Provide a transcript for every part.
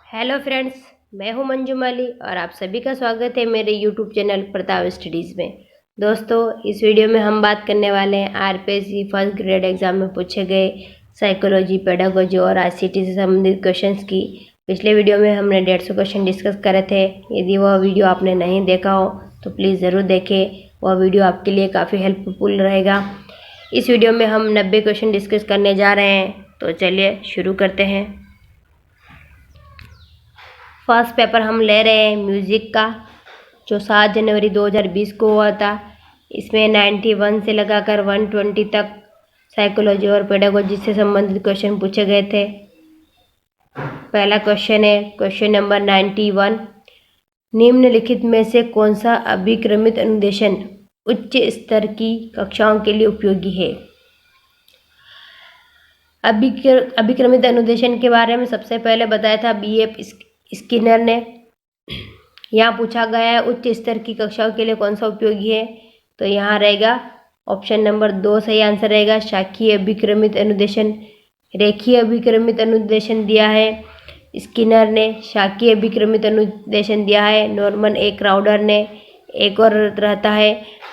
Hello friends, मैं हूं मंजू माली और आप सभी का स्वागत है मेरे यूट्यूब चैनल प्रताप स्टडीज़ में। दोस्तों, इस वीडियो में हम बात करने वाले हैं आरपीएससी फर्स्ट ग्रेड एग्जाम में पूछे गए साइकोलॉजी, पेडागोजी और आईसीटी से संबंधित क्वेश्चंस की। पिछले वीडियो में हमने 150 क्वेश्चन डिस्कस करे थे। यदि वह वीडियो आपने नहीं देखा हो तो प्लीज़ ज़रूर देखें, वह वीडियो आपके लिए काफ़ी हेल्पफुल रहेगा। इस वीडियो में हम 90 क्वेश्चन डिस्कस करने जा रहे हैं, तो चलिए शुरू करते हैं। फर्स्ट पेपर हम ले रहे हैं म्यूज़िक का, जो 7 जनवरी 2020 को हुआ था। इसमें 91 से लगाकर 120 तक साइकोलॉजी और पेडागोजी से संबंधित क्वेश्चन पूछे गए थे। पहला क्वेश्चन है क्वेश्चन नंबर 91। निम्नलिखित में से कौन सा अभिक्रमित अनुदेशन उच्च स्तर की कक्षाओं के लिए उपयोगी है? अभिक्रमित अनुदेशन के बारे में सबसे पहले बताया था BF स्किनर ने। यहाँ पूछा गया है उच्च स्तर की कक्षाओं के लिए कौन सा उपयोगी है, तो यहाँ रहेगा ऑप्शन नंबर 2 सही आंसर रहेगा, शाखीय अभिक्रमित अनुदेशन। रेखीय अभिक्रमित अनुदेशन दिया है स्किनर ने, शाखीय अभिक्रमित अनुदेशन दिया है नॉर्मन ए क्राउडर ने। एक और रहता है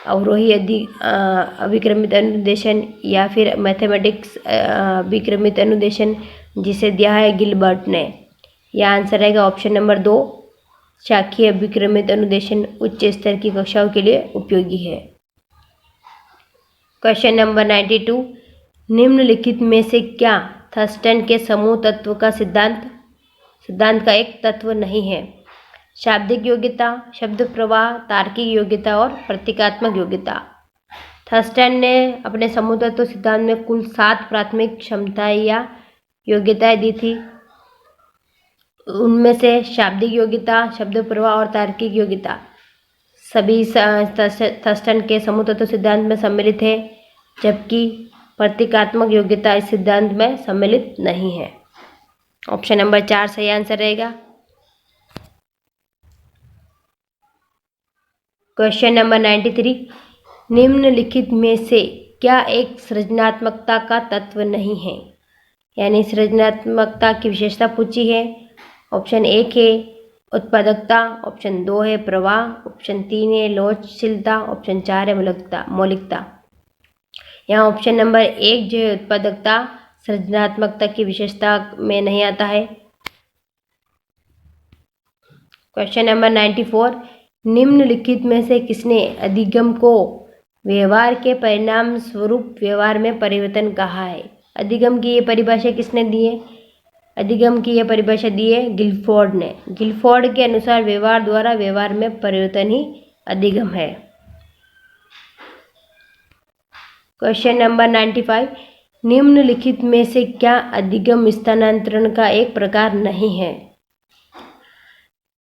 अवरोही अभिक्रमित अनुदेशन या फिर मैथमेटिक्स अभिक्रमित अनुदेशन, जिसे दिया है गिलबर्ट ने। यह आंसर रहेगा ऑप्शन नंबर 2, शाखीय अभिक्रमित अनुदेशन उच्च स्तर की कक्षाओं के लिए उपयोगी है। Question number 92। निम्नलिखित में से क्या थर्स्टन के समूह तत्व का सिद्धांत का एक तत्व नहीं है? शाब्दिक योग्यता, शब्द प्रवाह, तार्किक योग्यता और प्रतीकात्मक योग्यता। थर्स्टन ने अपने समूह तत्व सिद्धांत में कुल 7 प्राथमिक क्षमताएं या योग्यताएं दी थी। उनमें से शाब्दिक योग्यता, शब्द प्रवाह और तार्किक योग्यता सभी थर्स्टन के समूह तत्व सिद्धांत में सम्मिलित है, जबकि प्रतीकात्मक योग्यता इस सिद्धांत में सम्मिलित नहीं है। ऑप्शन नंबर 4 सही आंसर रहेगा। Question number 93। निम्नलिखित में से क्या एक सृजनात्मकता का तत्व नहीं है? यानी सृजनात्मकता की विशेषता पूछी है। ऑप्शन 1 है उत्पादकता, ऑप्शन 2 है प्रवाह, ऑप्शन 3 है लोचशीलता, ऑप्शन 4 है मौलिकता। यहाँ ऑप्शन नंबर 1 जो है उत्पादकता सृजनात्मकता की विशेषता में नहीं आता है। Question number 94। निम्नलिखित में से किसने अधिगम को व्यवहार के परिणाम स्वरूप व्यवहार में परिवर्तन कहा है? अधिगम की ये परिभाषा किसने दी है? अधिगम की यह परिभाषा दी है गिलफोर्ड ने। गिलफोर्ड के अनुसार व्यवहार द्वारा व्यवहार में परिवर्तन ही अधिगम है। Question number 95। निम्नलिखित में से क्या अधिगम स्थानांतरण का एक प्रकार नहीं है?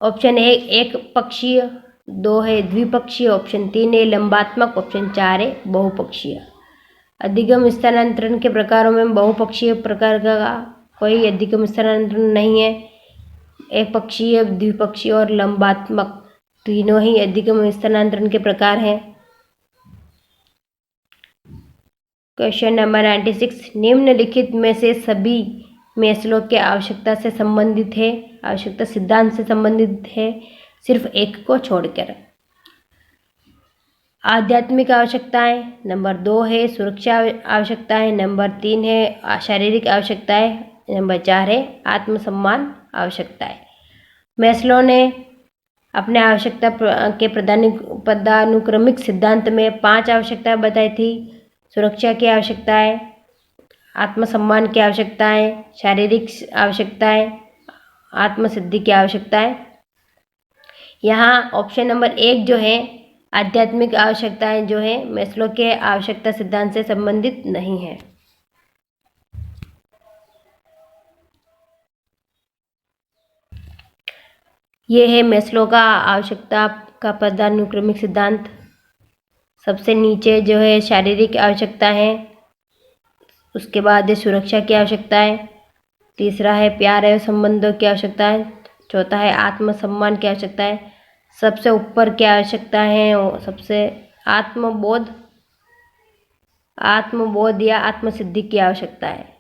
ऑप्शन 1 एक पक्षीय, 2 है द्विपक्षीय, ऑप्शन 3 है लंबात्मक, ऑप्शन 4 है बहुपक्षीय। अधिगम स्थानांतरण के प्रकारों में बहुपक्षीय प्रकार का कोई अधिगम स्थानांतरण नहीं है। एक पक्षीय, द्विपक्षीय और लंबात्मक तीनों ही अधिगम स्थानांतरण के प्रकार हैं। Question number 96। निम्नलिखित में से सभी मैस्लो के आवश्यकता सिद्धांत से संबंधित है, सिर्फ एक को छोड़कर। आध्यात्मिक आवश्यकताएं, नंबर 2 है सुरक्षा आवश्यकताएं, नंबर 3 है शारीरिक आवश्यकताएं, नंबर 4 है आत्मसम्मान आवश्यकताएं। मैस्लो ने अपने आवश्यकता के पदानुक्रमिक सिद्धांत में 5 आवश्यकताएं बताई थी। सुरक्षा की आवश्यकताएं, आत्मसम्मान की आवश्यकताएं, शारीरिक आवश्यकताएं, आत्मसिद्धि की आवश्यकताएं। यहाँ ऑप्शन नंबर 1 जो है आध्यात्मिक आवश्यकताएं जो है मैस्लो के आवश्यकता सिद्धांत से संबंधित नहीं है। ये है मैस्लो का आवश्यकता का पदानुक्रमिक सिद्धांत। सबसे नीचे जो है शारीरिक आवश्यकता है, उसके बाद है सुरक्षा की आवश्यकताएं, तीसरा है प्यार एवं संबंधों की आवश्यकताएं, चौथा है आत्मसम्मान की आवश्यकताएं, सबसे ऊपर की आवश्यकता है सबसे आत्मबोध या आत्मसिद्धि की आवश्यकता है।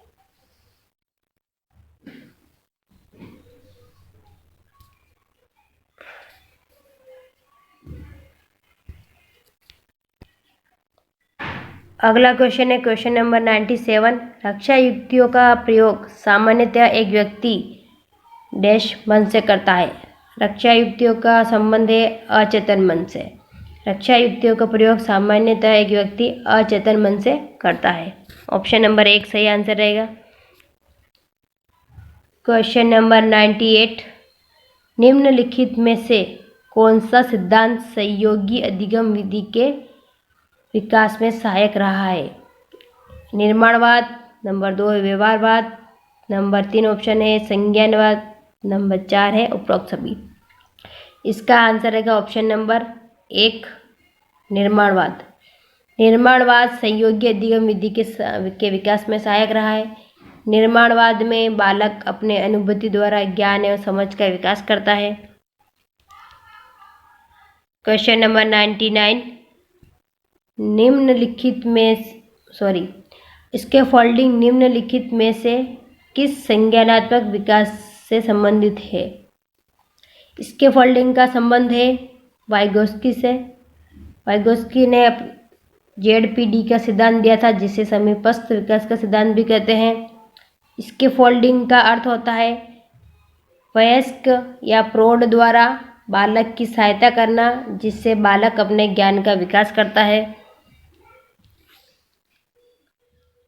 अगला क्वेश्चन है क्वेश्चन नंबर 97। रक्षा युक्तियों का प्रयोग सामान्यतः एक व्यक्ति डैश मन से करता है। रक्षा युक्तियों का संबंध है अचेतन मन से। रक्षा युक्तियों का प्रयोग सामान्यतः एक व्यक्ति अचेतन मन से करता है। ऑप्शन नंबर 1 सही आंसर रहेगा। Question number 98। निम्नलिखित में से कौन सा सिद्धांत सहयोगी अधिगम विधि के विकास में सहायक रहा है? निर्माणवाद, नंबर 2 है व्यवहारवाद, नंबर 3 ऑप्शन है संज्ञानवाद, नंबर 4 है उपरोक्त सभी। इसका आंसर रहेगा ऑप्शन नंबर 1 निर्माणवाद। निर्माणवाद सहयोगी अधिगम विधि के विकास में सहायक रहा है। निर्माणवाद में बालक अपने अनुभूति द्वारा ज्ञान एवं समझ का विकास करता है। Question number 99। स्कैफोल्डिंग निम्नलिखित में से किस संज्ञानात्मक विकास से संबंधित है? स्कैफोल्डिंग का संबंध है वाइगोस्की से। वाइगोस्की ने ZPD का सिद्धांत दिया था, जिसे समीपस्थ विकास का सिद्धांत भी कहते हैं। स्कैफोल्डिंग का अर्थ होता है वयस्क या प्रौढ़ द्वारा बालक की सहायता करना, जिससे बालक अपने ज्ञान का विकास करता है।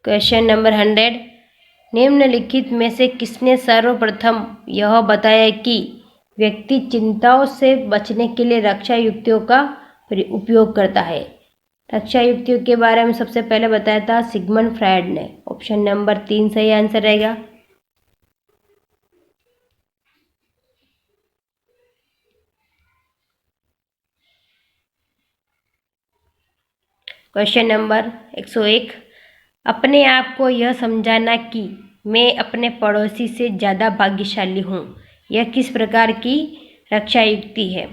Question number 100। निम्नलिखित में से किसने सर्वप्रथम यह बताया कि व्यक्ति चिंताओं से बचने के लिए रक्षा युक्तियों का उपयोग करता है? रक्षा युक्तियों के बारे में सबसे पहले बताया था सिगमंड फ्रायड ने। ऑप्शन नंबर 3 सही आंसर रहेगा। Question number 101। अपने आप को यह समझाना कि मैं अपने पड़ोसी से ज़्यादा भाग्यशाली हूँ, यह किस प्रकार की रक्षा युक्ति है?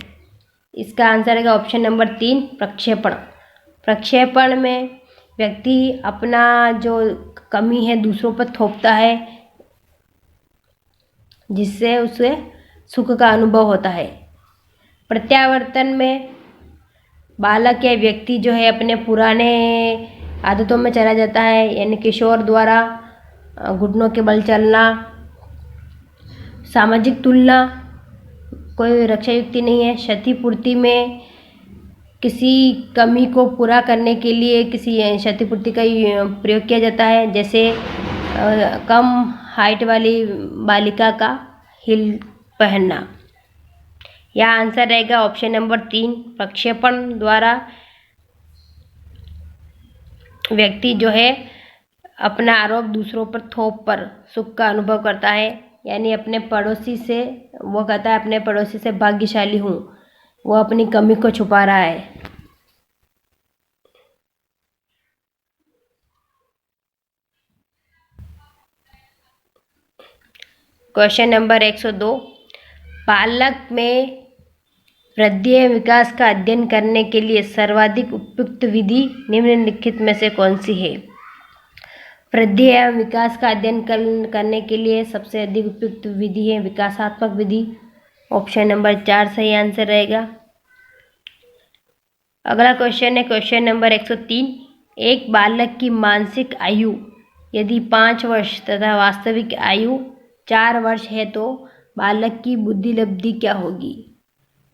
इसका आंसर है ऑप्शन नंबर 3 प्रक्षेपण। प्रक्षेपण में व्यक्ति अपना जो कमी है दूसरों पर थोपता है, जिससे उसे सुख का अनुभव होता है। प्रत्यावर्तन में बालक या व्यक्ति जो है अपने पुराने आदतों में चला जाता है, यानी किशोर द्वारा घुटनों के बल चलना। सामाजिक तुलना कोई रक्षा युक्ति नहीं है। क्षतिपूर्ति में किसी कमी को पूरा करने के लिए किसी क्षतिपूर्ति का प्रयोग किया जाता है, जैसे कम हाइट वाली बालिका का हील पहनना। यह आंसर रहेगा ऑप्शन नंबर 3 प्रक्षेपण द्वारा व्यक्ति जो है अपना आरोप दूसरों पर थोप पर सुख का अनुभव करता है, यानी अपने पड़ोसी से वो कहता है अपने पड़ोसी से भाग्यशाली हूँ, वो अपनी कमी को छुपा रहा है। Question number 102। बालक में वृद्धि एवं विकास का अध्ययन करने के लिए सर्वाधिक उपयुक्त विधि निम्नलिखित में से कौन सी है? वृद्धि एवं विकास का अध्ययन करने के लिए सबसे अधिक उपयुक्त विधि है विकासात्मक विधि। ऑप्शन नंबर 4 सही आंसर रहेगा। अगला क्वेश्चन है क्वेश्चन नंबर 103। एक बालक की मानसिक आयु यदि 5 वर्ष तथा वास्तविक आयु 4 वर्ष है तो बालक की बुद्धिलब्धि क्या होगी?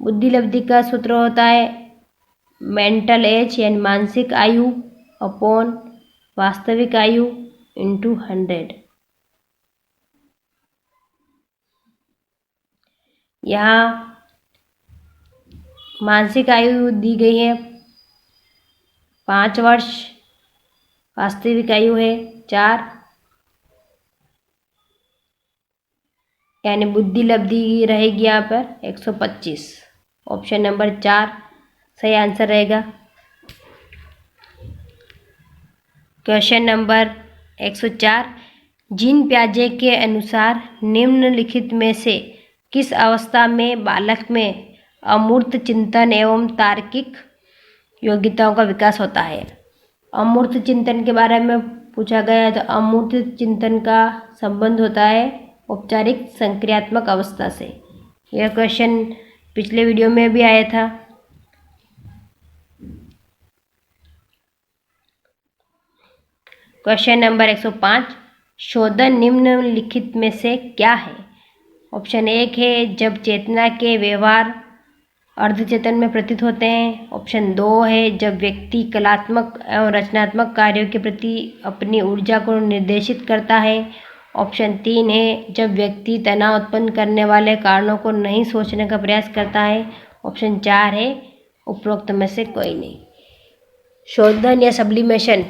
बुद्धिलब्धि का सूत्र होता है मेंटल एज यानी मानसिक आयु अपॉन वास्तविक आयु इंटू 100। यहाँ मानसिक आयु दी गई है 5 वर्ष, वास्तविक आयु है 4, यानी बुद्धिलब्धि रहेगी यहाँ पर 125। ऑप्शन नंबर 4 सही आंसर रहेगा। Question number 104। जीन प्याजे के अनुसार निम्नलिखित में से किस अवस्था में बालक में अमूर्त चिंतन एवं तार्किक योग्यताओं का विकास होता है? अमूर्त चिंतन के बारे में पूछा गया है, तो अमूर्त चिंतन का संबंध होता है औपचारिक संक्रियात्मक अवस्था से। यह क्वेश्चन पिछले वीडियो में भी आया था। क्वेश्चन नंबर 105, शोधन निम्नलिखित में से क्या है? ऑप्शन 1 है जब चेतना के व्यवहार अर्धचेतन में प्रतीत होते हैं। ऑप्शन 2 है जब व्यक्ति कलात्मक एवं रचनात्मक कार्यों के प्रति अपनी ऊर्जा को निर्देशित करता है। ऑप्शन 3 है जब व्यक्ति तनाव उत्पन्न करने वाले कारणों को नहीं सोचने का प्रयास करता है। ऑप्शन 4 है उपरोक्त में से कोई नहीं। शोधन या सब्लिमेशन,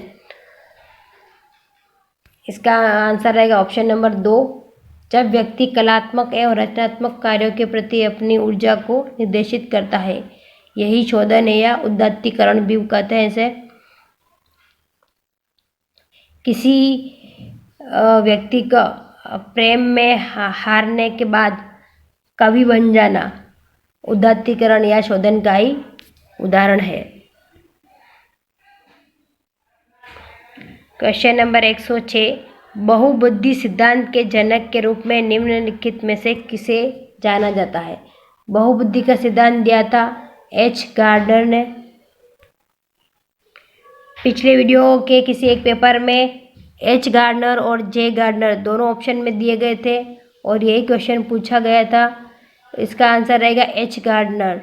इसका आंसर रहेगा ऑप्शन नंबर 2, जब व्यक्ति कलात्मक एवं रचनात्मक कार्यों के प्रति अपनी ऊर्जा को निर्देशित करता है, यही शोधन है या उदात्तीकरण भी कहते हैं इसे। किसी व्यक्ति का प्रेम में हारने के बाद कवि बन जाना उदात्तीकरण या शोधन का ही उदाहरण है। क्वेश्चन नंबर 106, बहुबुद्धि सिद्धांत के जनक के रूप में निम्नलिखित में से किसे जाना जाता है? बहुबुद्धि का सिद्धांत दिया था एच गार्डनर ने। पिछले वीडियो के किसी एक पेपर में एच गार्डनर और जे गार्डनर दोनों ऑप्शन में दिए गए थे और यही क्वेश्चन पूछा गया था। इसका आंसर रहेगा एच गार्डनर।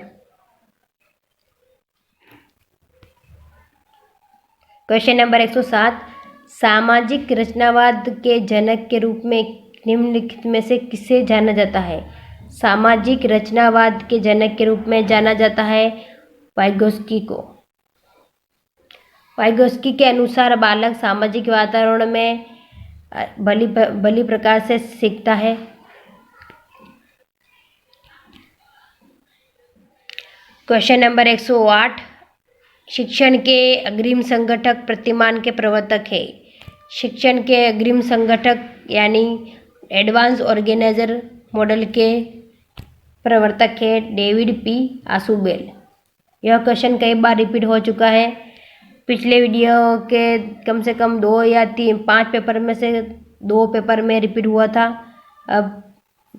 क्वेश्चन नंबर 107, सामाजिक रचनावाद के जनक के रूप में निम्नलिखित में से किसे जाना जाता है? सामाजिक रचनावाद के जनक के रूप में जाना जाता है वाइगोस्की को। वाइगोस्की के अनुसार बालक सामाजिक वातावरण में भली प्रकार से सीखता है। क्वेश्चन नंबर 108, शिक्षण के अग्रिम संगठक प्रतिमान के प्रवर्तक है। शिक्षण के अग्रिम संगठक यानी एडवांस ऑर्गेनाइजर मॉडल के प्रवर्तक है डेविड पी आशुबेल। यह क्वेश्चन कई बार रिपीट हो चुका है। पिछले वीडियो के कम से कम 2 या 5 पेपर में से 2 पेपर में रिपीट हुआ था, अब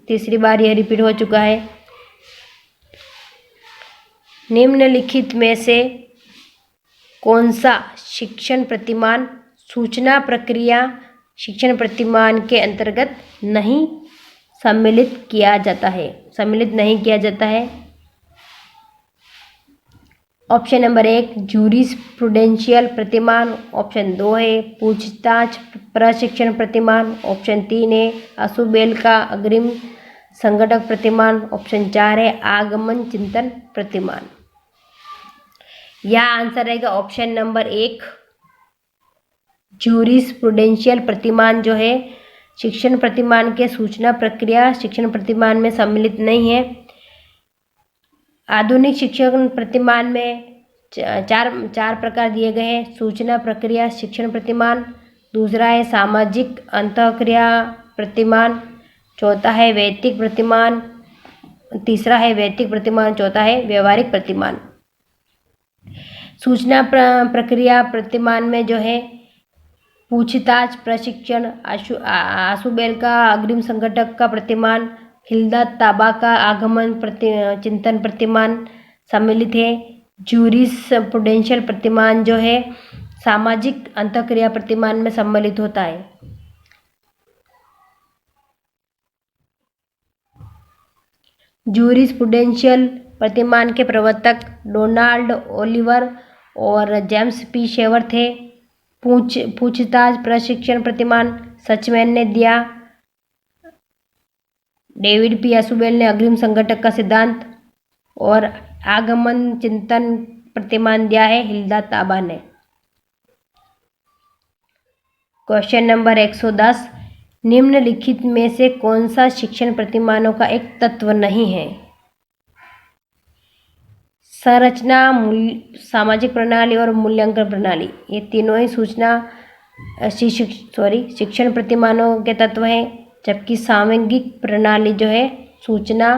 तीसरी बार यह रिपीट हो चुका है। निम्नलिखित में से कौन सा शिक्षण प्रतिमान सूचना प्रक्रिया शिक्षण प्रतिमान के अंतर्गत नहीं सम्मिलित नहीं किया जाता है? ऑप्शन नंबर 1 जूरिस्प्रूडेंशियल प्रतिमान। ऑप्शन 2 है पूछताछ प्रशिक्षण प्रतिमान। ऑप्शन 3 है आशुबेल का अग्रिम संगठक प्रतिमान। ऑप्शन 4 है आगमन चिंतन प्रतिमान। यह आंसर रहेगा ऑप्शन नंबर 1 जूरिस्प्रूडेंशियल प्रतिमान जो है शिक्षण प्रतिमान के सूचना प्रक्रिया शिक्षण प्रतिमान में सम्मिलित नहीं है। आधुनिक शिक्षण प्रतिमान में चार प्रकार दिए गए हैं। सूचना प्रक्रिया शिक्षण प्रतिमान, दूसरा है सामाजिक अंतःक्रिया प्रतिमान, चौथा है वैयक्तिक प्रतिमान, तीसरा है वैयक्तिक प्रतिमान, चौथा है व्यवहारिक प्रतिमान। सूचना प्रक्रिया प्रतिमान में जो है पूछताछ प्रशिक्षण आशुबेल का अग्रिम संगठक का प्रतिमान, हिल्दा ताबा का आगमन चिंतन प्रतिमान सम्मिलित है। जूरिस्प्रूडेंशियल प्रतिमान जो है सामाजिक अंतःक्रिया प्रतिमान में सम्मिलित होता है। जूरिस्प्रूडेंशियल प्रतिमान के प्रवर्तक डोनाल्ड ओलिवर और जेम्स पी शेवर थे। पूछताछ प्रशिक्षण प्रतिमान सचमैन ने दिया। डेविड पी आशुबेल ने अग्रिम संगठक का सिद्धांत और आगमन चिंतन प्रतिमान दिया है हिल्दा ताबा ने। क्वेश्चन नंबर 110, निम्नलिखित में से कौन सा शिक्षण प्रतिमानों का एक तत्व नहीं है? संरचना, सामाजिक प्रणाली और मूल्यांकन प्रणाली, ये तीनों ही शिक्षण प्रतिमानों के तत्व हैं, जबकि सामग्रिक प्रणाली जो है सूचना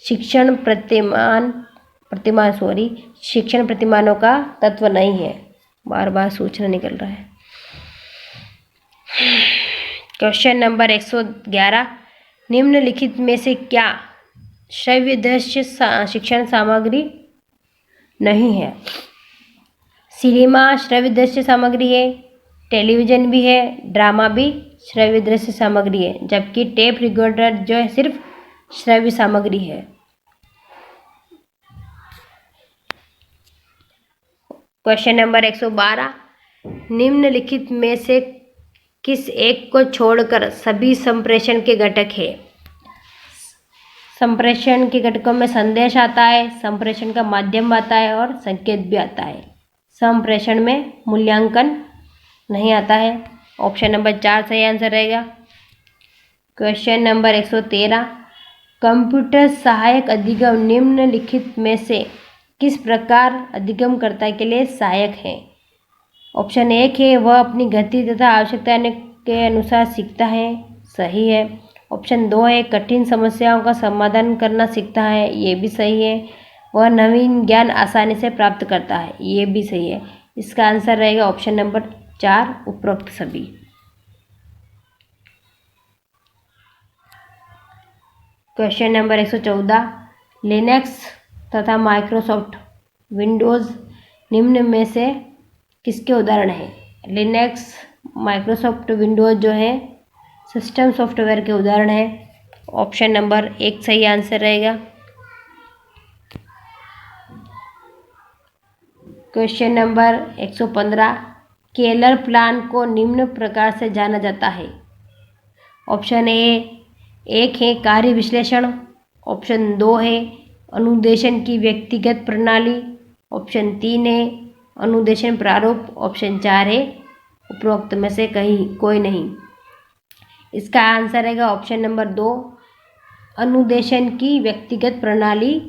शिक्षण प्रतिमानों का तत्व नहीं है। बार बार सूचना निकल रहा है। क्वेश्चन नंबर 111, निम्नलिखित में से क्या श्रव्य दृश्य शिक्षण सामग्री नहीं है? सिनेमा श्रव्य दृश्य सामग्री है, टेलीविज़न भी है, ड्रामा भी श्रव्य दृश्य सामग्री है, जबकि टेप रिकॉर्डर जो है सिर्फ श्रव्य सामग्री है। क्वेश्चन नंबर 112, निम्नलिखित में से किस एक को छोड़कर सभी संप्रेषण के घटक है? संप्रेषण के घटकों में संदेश आता है, संप्रेषण का माध्यम आता है और संकेत भी आता है। संप्रेषण में मूल्यांकन नहीं आता है। ऑप्शन नंबर 4 सही आंसर रहेगा। क्वेश्चन नंबर 113, कंप्यूटर सहायक अधिगम निम्नलिखित में से किस प्रकार अधिगमकर्ता के लिए सहायक है? ऑप्शन 1 है वह अपनी गति तथा आवश्यकता के अनुसार सीखता है, सही है। ऑप्शन 2 है कठिन समस्याओं का समाधान करना सीखता है, ये भी सही है। वह नवीन ज्ञान आसानी से प्राप्त करता है, ये भी सही है। इसका आंसर रहेगा ऑप्शन नंबर 4 उपरोक्त सभी। क्वेश्चन नंबर 114, लिनक्स तथा माइक्रोसॉफ्ट विंडोज़ निम्न में से किसके उदाहरण हैं? लिनक्स, माइक्रोसॉफ्ट विंडोज़ जो है सिस्टम सॉफ्टवेयर के उदाहरण है। ऑप्शन नंबर 1 सही आंसर रहेगा। क्वेश्चन नंबर 115, केलर प्लान को निम्न प्रकार से जाना जाता है। ऑप्शन ए 1 है कार्य विश्लेषण, ऑप्शन 2 है अनुदेशन की व्यक्तिगत प्रणाली, ऑप्शन 3 है अनुदेशन प्रारूप, ऑप्शन 4 है उपरोक्त में से कोई नहीं। इसका आंसर रहेगा ऑप्शन नंबर 2 अनुदेशन की व्यक्तिगत प्रणाली।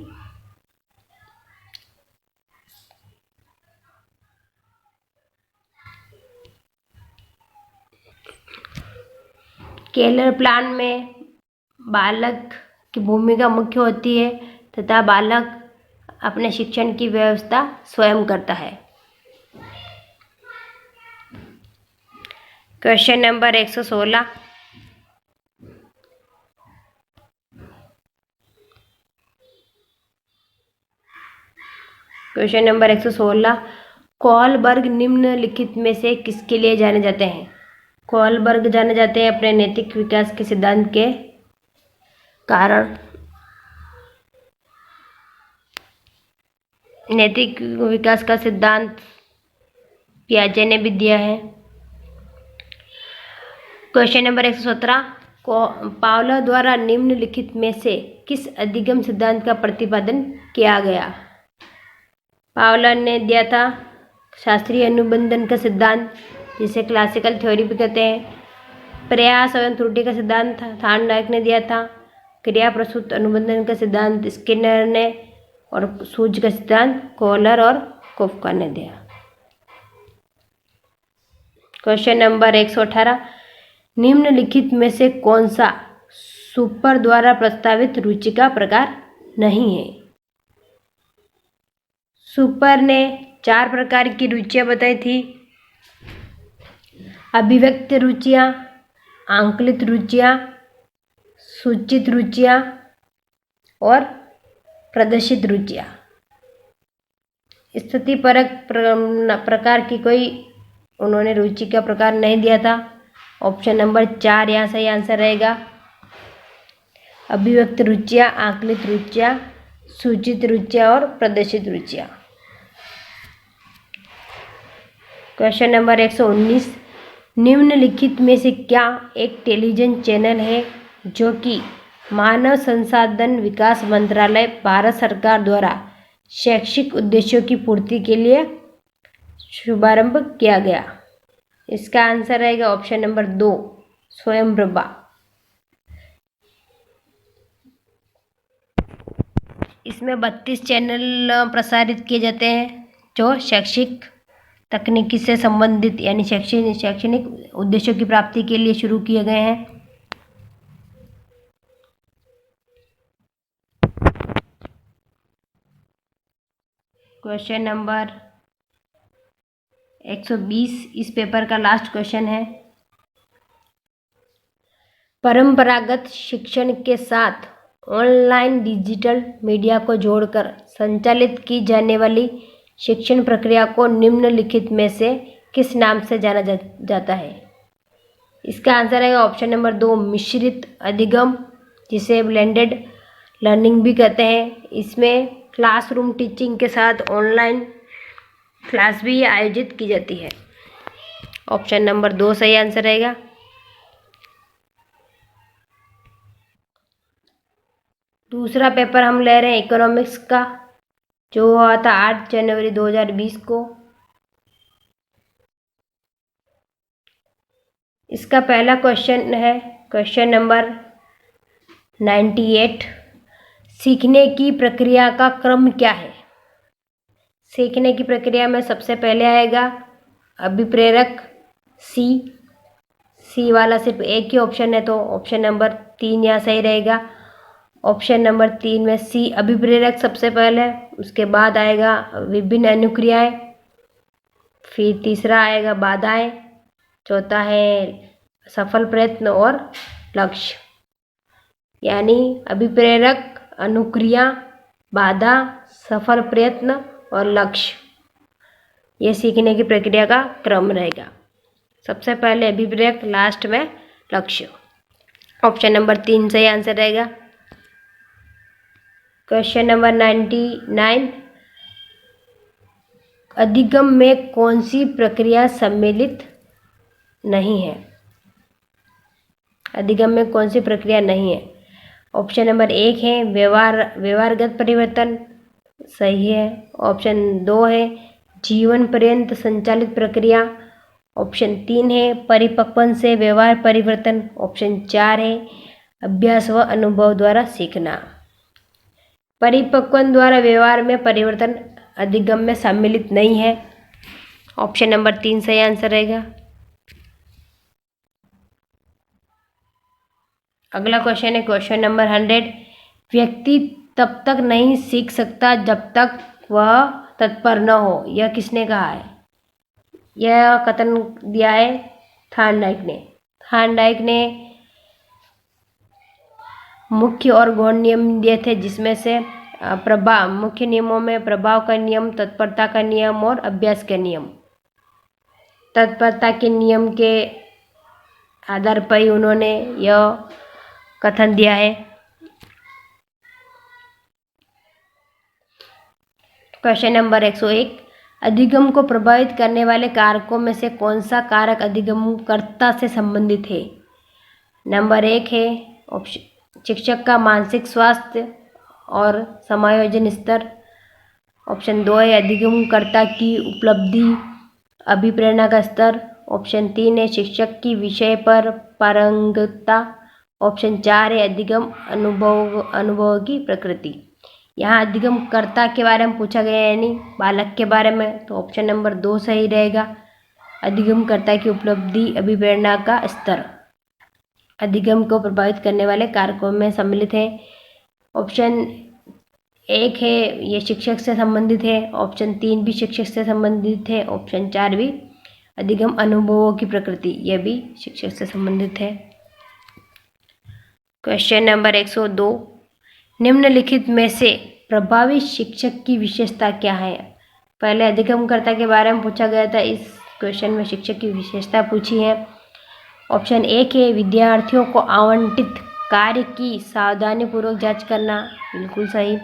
केलर प्लान में बालक की भूमिका मुख्य होती है तथा बालक अपने शिक्षण की व्यवस्था स्वयं करता है। Question number 116, question number 116, Kohlberg निम्नलिखित में से किसके लिए जाने जाते हैं? कोहलबर्ग जाने जाते हैं अपने नैतिक विकास के सिद्धांत के कारण। नैतिक विकास का सिद्धांत पियाजे ने भी दिया है। क्वेश्चन नंबर 117, पावलोव द्वारा निम्नलिखित में से किस अधिगम सिद्धांत का प्रतिपादन किया गया? पावलोव ने दिया था शास्त्रीय अनुबंधन का सिद्धांत, जिसे क्लासिकल थ्योरी भी कहते हैं। प्रयास एवं त्रुटि का सिद्धांत थार्नडाइक ने दिया था। क्रिया प्रसूत अनुबंधन का सिद्धांत स्किनर ने, और सूझ का सिद्धांत कोहलर और कोफका ने दिया। क्वेश्चन नंबर 118, निम्नलिखित में से कौन सा सुपर द्वारा प्रस्तावित रुचि का प्रकार नहीं है? सुपर ने 4 प्रकार की रुचियां बताई थी। अभिव्यक्त रुचियां, आंकलित रुचियां, सूचित रुचियां और प्रदर्शित रुचियां। स्थिति परक प्रकार की कोई उन्होंने रुचि का प्रकार नहीं दिया था। ऑप्शन नंबर 4 यहाँ सही आंसर रहेगा। अभिव्यक्त रुचियां, आंकलित रुचियां, सूचित रुचियां और प्रदर्शित रुचियां। क्वेश्चन नंबर 119, निम्नलिखित में से क्या एक टेलीविजन चैनल है जो कि मानव संसाधन विकास मंत्रालय भारत सरकार द्वारा शैक्षिक उद्देश्यों की पूर्ति के लिए शुभारंभ किया गया? इसका आंसर रहेगा ऑप्शन नंबर 2 स्वयंप्रभा। इसमें 32 चैनल प्रसारित किए जाते हैं जो शैक्षिक तकनीकी से संबंधित यानी शैक्षणिक उद्देश्यों की प्राप्ति के लिए शुरू किए गए हैं। क्वेश्चन नंबर 120 इस पेपर का लास्ट क्वेश्चन है। परंपरागत शिक्षण के साथ ऑनलाइन डिजिटल मीडिया को जोड़कर संचालित की जाने वाली शिक्षण प्रक्रिया को निम्नलिखित में से किस नाम से जाना जाता है? इसका आंसर है ऑप्शन नंबर 2 मिश्रित अधिगम, जिसे ब्लेंडेड लर्निंग भी कहते हैं। इसमें क्लासरूम टीचिंग के साथ ऑनलाइन क्लास भी आयोजित की जाती है। ऑप्शन नंबर 2 सही आंसर रहेगा। दूसरा पेपर हम ले रहे हैं इकोनॉमिक्स का, जो हुआ था 8 जनवरी 2020 को। इसका पहला क्वेश्चन है क्वेश्चन नंबर 98। सीखने की प्रक्रिया का क्रम क्या है? सीखने की प्रक्रिया में सबसे पहले आएगा अभिप्रेरक, सी वाला सिर्फ एक ही ऑप्शन है, तो ऑप्शन नंबर 3 यहाँ सही रहेगा। ऑप्शन नंबर 3 में सी अभिप्रेरक सबसे पहले, उसके बाद आएगा विभिन्न अनुक्रियाएं, फिर तीसरा आएगा बाधाएं, चौथा है सफल प्रयत्न और लक्ष्य। यानी अभिप्रेरक, अनुक्रिया, बाधा, सफल प्रयत्न और लक्ष्य, ये सीखने की प्रक्रिया का क्रम रहेगा। सबसे पहले अभिप्रेरक, लास्ट में लक्ष्य। ऑप्शन नंबर 3 सही आंसर रहेगा। Question number 99। अधिगम में कौन सी प्रक्रिया सम्मिलित नहीं है? अधिगम में कौन सी प्रक्रिया नहीं है? ऑप्शन नंबर 1 है व्यवहारगत परिवर्तन, सही है। ऑप्शन 2 है जीवन पर्यंत संचालित प्रक्रिया। ऑप्शन 3 है परिपक्वन से व्यवहार परिवर्तन। ऑप्शन 4 है अभ्यास व अनुभव द्वारा सीखना। परिपक्वन द्वारा व्यवहार में परिवर्तन अधिगम में सम्मिलित नहीं है। ऑप्शन नंबर 3 सही आंसर रहेगा। अगला क्वेश्चन है क्वेश्चन नंबर 100। व्यक्ति तब तक नहीं सीख सकता जब तक वह तत्पर न हो, यह किसने कहा है? यह कथन दिया है थार्नडाइक ने। थार्नडाइक ने मुख्य और गौण नियम दिए थे, जिसमें से मुख्य नियमों में प्रभाव का नियम, तत्परता का नियम और अभ्यास के नियम। तत्परता के नियम के आधार पर ही उन्होंने यह कथन दिया है। Question number 101। अधिगम को प्रभावित करने वाले कारकों में से कौन सा कारक अधिगमकर्ता से संबंधित है? नंबर 1 है ऑप्शन शिक्षक का मानसिक स्वास्थ्य और समायोजन स्तर। ऑप्शन 2 है अधिगमकर्ता की उपलब्धि, अभिप्रेरणा का स्तर। ऑप्शन 3 है शिक्षक की विषय पर पारंगतता। ऑप्शन 4 है अधिगम अनुभव की प्रकृति। यहाँ अधिगमकर्ता के बारे में पूछा गया है, यानी बालक के बारे में, तो ऑप्शन नंबर 2 सही रहेगा। अधिगमकर्ता की उपलब्धि, अभिप्रेरणा का स्तर अधिगम को प्रभावित करने वाले कारकों में सम्मिलित है। ऑप्शन 1 है ये शिक्षक से संबंधित है। ऑप्शन 3 भी शिक्षक से संबंधित है। ऑप्शन 4 भी अधिगम अनुभवों की प्रकृति, यह भी शिक्षक से संबंधित है। Question number 102। निम्नलिखित में से प्रभावी शिक्षक की विशेषता क्या है? पहले अधिगमकर्ता के बारे में पूछा गया था, इस क्वेश्चन में शिक्षक की विशेषता पूछी है। ऑप्शन 1 है विद्यार्थियों को आवंटित कार्य की सावधानीपूर्वक जांच करना, बिल्कुल सही।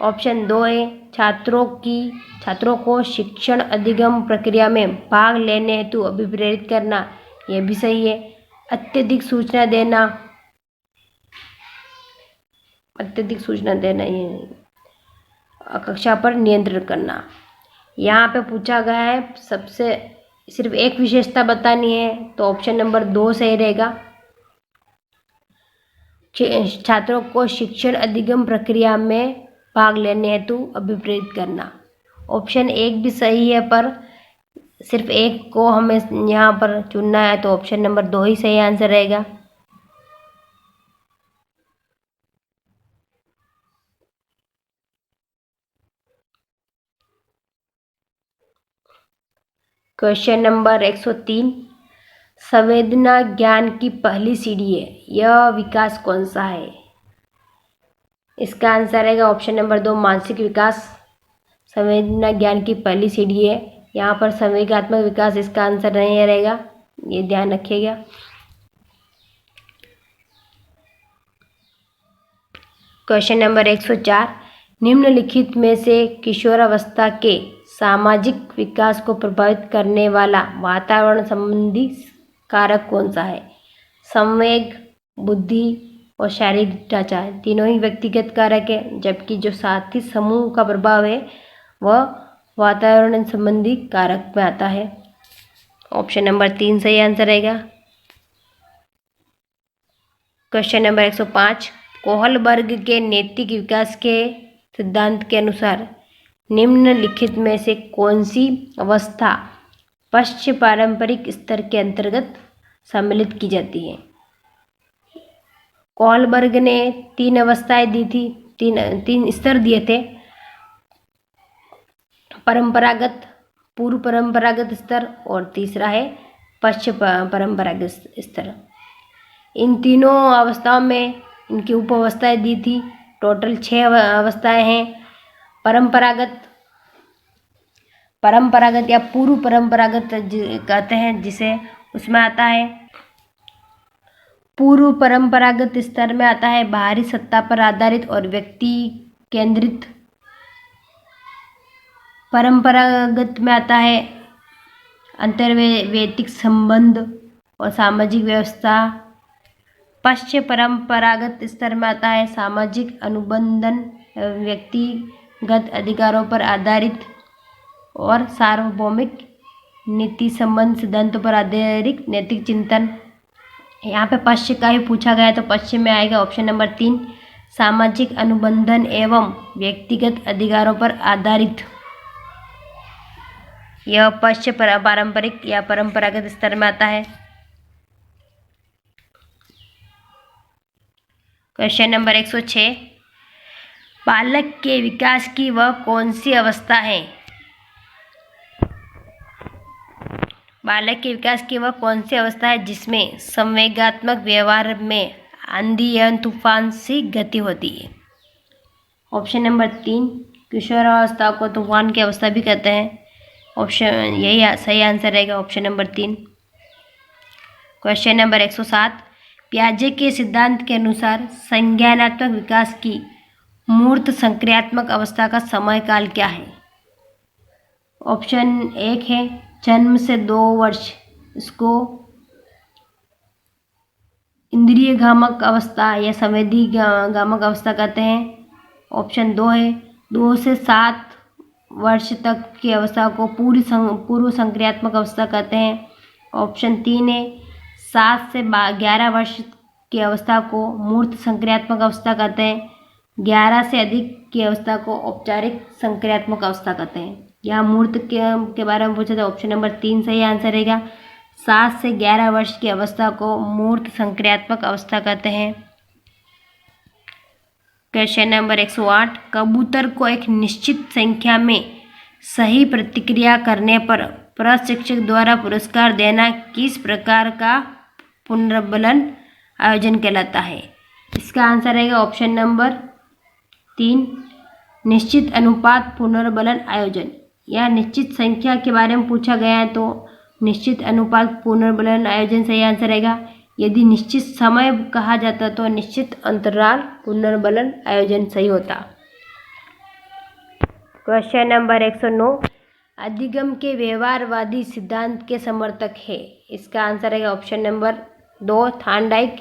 ऑप्शन 2 है छात्रों को शिक्षण अधिगम प्रक्रिया में भाग लेने हेतु अभिप्रेरित करना, यह भी सही है। अत्यधिक सूचना ये कक्षा पर नियंत्रण करना। यहाँ पे पूछा गया है सबसे सिर्फ एक विशेषता बतानी है, तो ऑप्शन नंबर 2 सही रहेगा। छात्रों को शिक्षण अधिगम प्रक्रिया में भाग लेने हेतु अभिप्रेरित करना। ऑप्शन 1 भी सही है, पर सिर्फ एक को हमें यहाँ पर चुनना है, तो ऑप्शन नंबर 2 ही सही आंसर रहेगा। Question number 103। संवेदना ज्ञान की पहली सीढ़ी है, यह विकास कौन सा है? इसका आंसर रहेगा ऑप्शन नंबर 2 मानसिक विकास। संवेदना ज्ञान की पहली सीढ़ी है, यहाँ पर संवेगात्मक विकास इसका आंसर नहीं रहेगा, ये ध्यान रखिएगा। क्वेश्चन नंबर 104, निम्नलिखित में से किशोरावस्था के सामाजिक विकास को प्रभावित करने वाला वातावरण संबंधी कारक कौन सा है? संवेग, बुद्धि और शारीरिक ढांचा, तीनों ही व्यक्तिगत कारक है, जबकि जो साथी समूह का प्रभाव है वह वातावरण संबंधी कारक में आता है। ऑप्शन नंबर 3 सही आंसर रहेगा। क्वेश्चन नंबर 105, कोहलबर्ग के नैतिक विकास के सिद्धांत के अनुसार निम्नलिखित में से कौन सी अवस्था पश्च पारंपरिक स्तर के अंतर्गत सम्मिलित की जाती है? कोहलबर्ग ने 3 अवस्थाएं दी थी, तीन स्तर दिए थे, परंपरागत, पूर्व परंपरागत स्तर और तीसरा है पश्च परंपरागत स्तर। इन तीनों अवस्थाओं में इनकी उप अवस्थाएं दी थी। टोटल 6 अवस्थाएं हैं। परंपरागत या पूर्व परंपरागत कहते हैं जिसे, उसमें आता है पूर्व परंपरागत स्तर में आता है बाहरी सत्ता पर आधारित और व्यक्ति केंद्रित। परंपरागत में आता है अंतर्वैयक्तिक संबंध और सामाजिक व्यवस्था। पश्च परंपरागत स्तर में आता है सामाजिक अनुबंधन, व्यक्तिगत अधिकारों पर आधारित और सार्वभौमिक नीति संबंध सिद्धांतों पर आधारित नैतिक चिंतन। यहाँ पे पश्च का ही पूछा गया तो पश्च में आएगा ऑप्शन नंबर 3, सामाजिक अनुबंधन एवं व्यक्तिगत अधिकारों पर आधारित। यह पश्च पारंपरिक या परंपरागत स्तर में आता है। क्वेश्चन नंबर 106, बालक के विकास की वह कौन सी अवस्था है? बालक के विकास की वह कौन सी अवस्था है जिसमें संवेगात्मक व्यवहार में आंधी या तूफान सी गति होती है? ऑप्शन नंबर 3, किशोरावस्था को तूफान की अवस्था भी कहते हैं। ऑप्शन यही सही आंसर रहेगा, ऑप्शन नंबर 3। क्वेश्चन नंबर 107, पियाजे के सिद्धांत के अनुसार संज्ञानात्मक विकास की मूर्त संक्रियात्मक अवस्था का समय काल क्या है? ऑप्शन 1 है जन्म से 2 वर्ष, इसको इंद्रिय गामक अवस्था या संवेदी गामक अवस्था कहते हैं। ऑप्शन 2 है 2 से 7 वर्ष तक की अवस्था को पूर्व संक्रियात्मक अवस्था कहते हैं। ऑप्शन 3 है 7 से 11 वर्ष की अवस्था को मूर्त संक्रियात्मक अवस्था कहते हैं। 11 से अधिक की अवस्था को औपचारिक संक्रियात्मक अवस्था कहते हैं। यहाँ मूर्त के बारे में पूछा था, ऑप्शन नंबर 3 सही आंसर रहेगा। 7 से 11 वर्ष की अवस्था को मूर्त संक्रियात्मक अवस्था कहते हैं। क्वेश्चन नंबर 108, कबूतर को एक निश्चित संख्या में सही प्रतिक्रिया करने पर प्रशिक्षक द्वारा पुरस्कार देना किस प्रकार का पुनर्बलन आयोजन कहलाता है? इसका आंसर रहेगा ऑप्शन नंबर 3, निश्चित अनुपात पुनर्बलन आयोजन। या निश्चित संख्या के बारे में पूछा गया है तो निश्चित अनुपात पुनर्बलन आयोजन सही आंसर रहेगा। यदि निश्चित समय कहा जाता तो निश्चित अंतराल पुनर्बलन आयोजन सही होता। क्वेश्चन नंबर 109, अधिगम के व्यवहारवादी सिद्धांत के समर्थक है? इसका आंसर रहेगा ऑप्शन नंबर 2, थार्नडाइक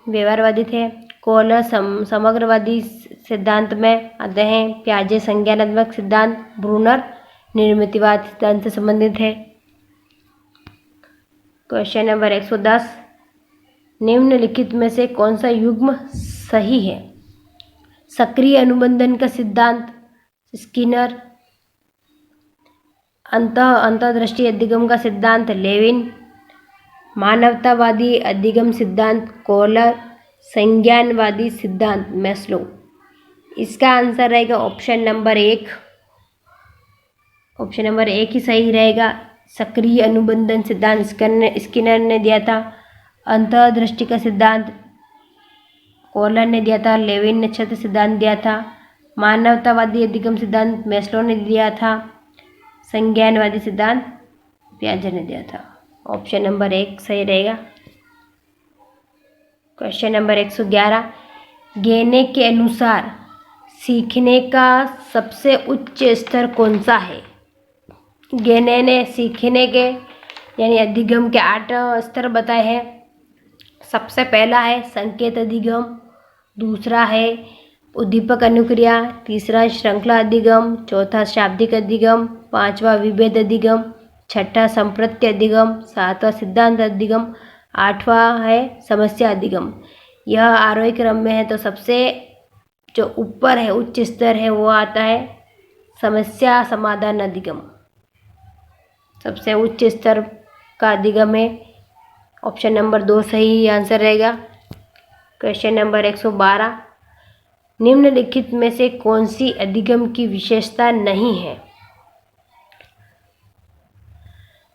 व्यवहारवादी थे। कोहलर समग्रवादी सिद्धांत में आते हैं। पियाजे संज्ञानात्मक सिद्धांत, ब्रूनर निर्मितिवाद सिद्धांत से संबंधित है। क्वेश्चन नंबर 110, निम्नलिखित में से कौन सा युग्म सही है? सक्रिय अनुबंधन का सिद्धांत स्किनर, अंतर्दृष्टि अधिगम का सिद्धांत लेविन, मानवतावादी अधिगम सिद्धांत कोहलर, संज्ञानवादी सिद्धांत मैस्लो। इसका आंसर रहेगा ऑप्शन नंबर 1। ऑप्शन नंबर 1 ही सही रहेगा। सक्रिय अनुबंधन सिद्धांत स्किनर ने दिया था। अंतर्दृष्टि का सिद्धांत कोहलर ने दिया था। लेविन ने छत्र सिद्धांत दिया था। मानवतावादी अधिगम सिद्धांत मैस्लो ने दिया था। संज्ञानवादी सिद्धांत पियाजे ने दिया था। ऑप्शन नंबर 1 सही रहेगा। क्वेश्चन नंबर 111, गेने के अनुसार सीखने का सबसे उच्च स्तर कौन सा है? गेने ने सीखने के यानी अधिगम के 8 स्तर बताए हैं। सबसे पहला है संकेत अधिगम, दूसरा है उद्दीपक अनुक्रिया, तीसरा श्रृंखला अधिगम, चौथा शाब्दिक अधिगम, पांचवा विभेद अधिगम, छठा संप्रत्य अधिगम, सातवां सिद्धांत अधिगम, आठवां है समस्या अधिगम। यह आरोही क्रम में है, तो सबसे जो ऊपर है उच्च स्तर है वो आता है समस्या समाधान अधिगम। सबसे उच्च स्तर का अधिगम है। ऑप्शन नंबर 2 सही आंसर रहेगा। क्वेश्चन नंबर 112, निम्नलिखित में से कौन सी अधिगम की विशेषता नहीं है?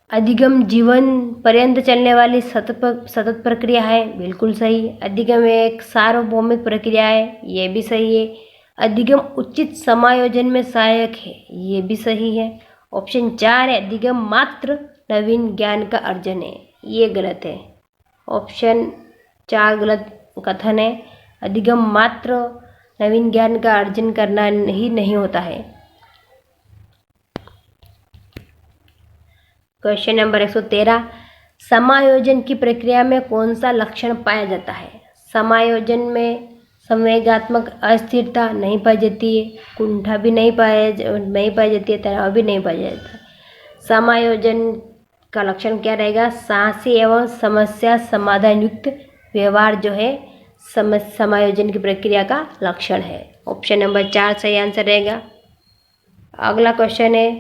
अधिगम जीवन पर्यंत चलने वाली सतत प्रक्रिया है, बिल्कुल सही। अधिगम एक सार्वभौमिक प्रक्रिया है, ये भी सही है। अधिगम उचित समायोजन में सहायक है, ये भी सही है। ऑप्शन 4 है अधिगम मात्र नवीन ज्ञान का अर्जन है, ये गलत है। ऑप्शन 4 गलत कथन है। अधिगम मात्र नवीन ज्ञान का अर्जन करना ही नहीं होता है। क्वेश्चन नंबर 113, समायोजन की प्रक्रिया में कौन सा लक्षण पाया जाता है? समायोजन में संवेगात्मक अस्थिरता नहीं पाई जाती है, कुंठा भी नहीं पाई जाती है, तनाव भी नहीं पाया जाता है। समायोजन का लक्षण क्या रहेगा? साहसी एवं समस्या समाधान युक्त व्यवहार जो है समायोजन की प्रक्रिया का लक्षण है। ऑप्शन नंबर 4 सही आंसर रहेगा। अगला क्वेश्चन है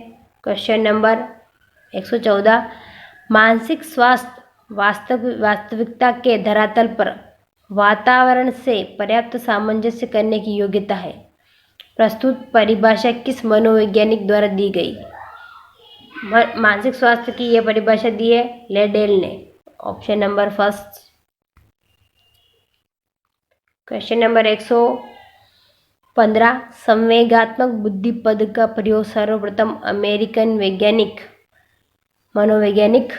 क्वेश्चन नंबर 114, मानसिक स्वास्थ्य वास्तविकता के धरातल पर वातावरण से पर्याप्त सामंजस्य करने की योग्यता है। प्रस्तुत परिभाषा किस मनोवैज्ञानिक द्वारा दी गई? मानसिक स्वास्थ्य की यह परिभाषा दी है लेडेल ने। Option number 1। क्वेश्चन नंबर 115, संवेगात्मक बुद्धि पद का प्रयोग सर्वप्रथम अमेरिकन मनोवैज्ञानिक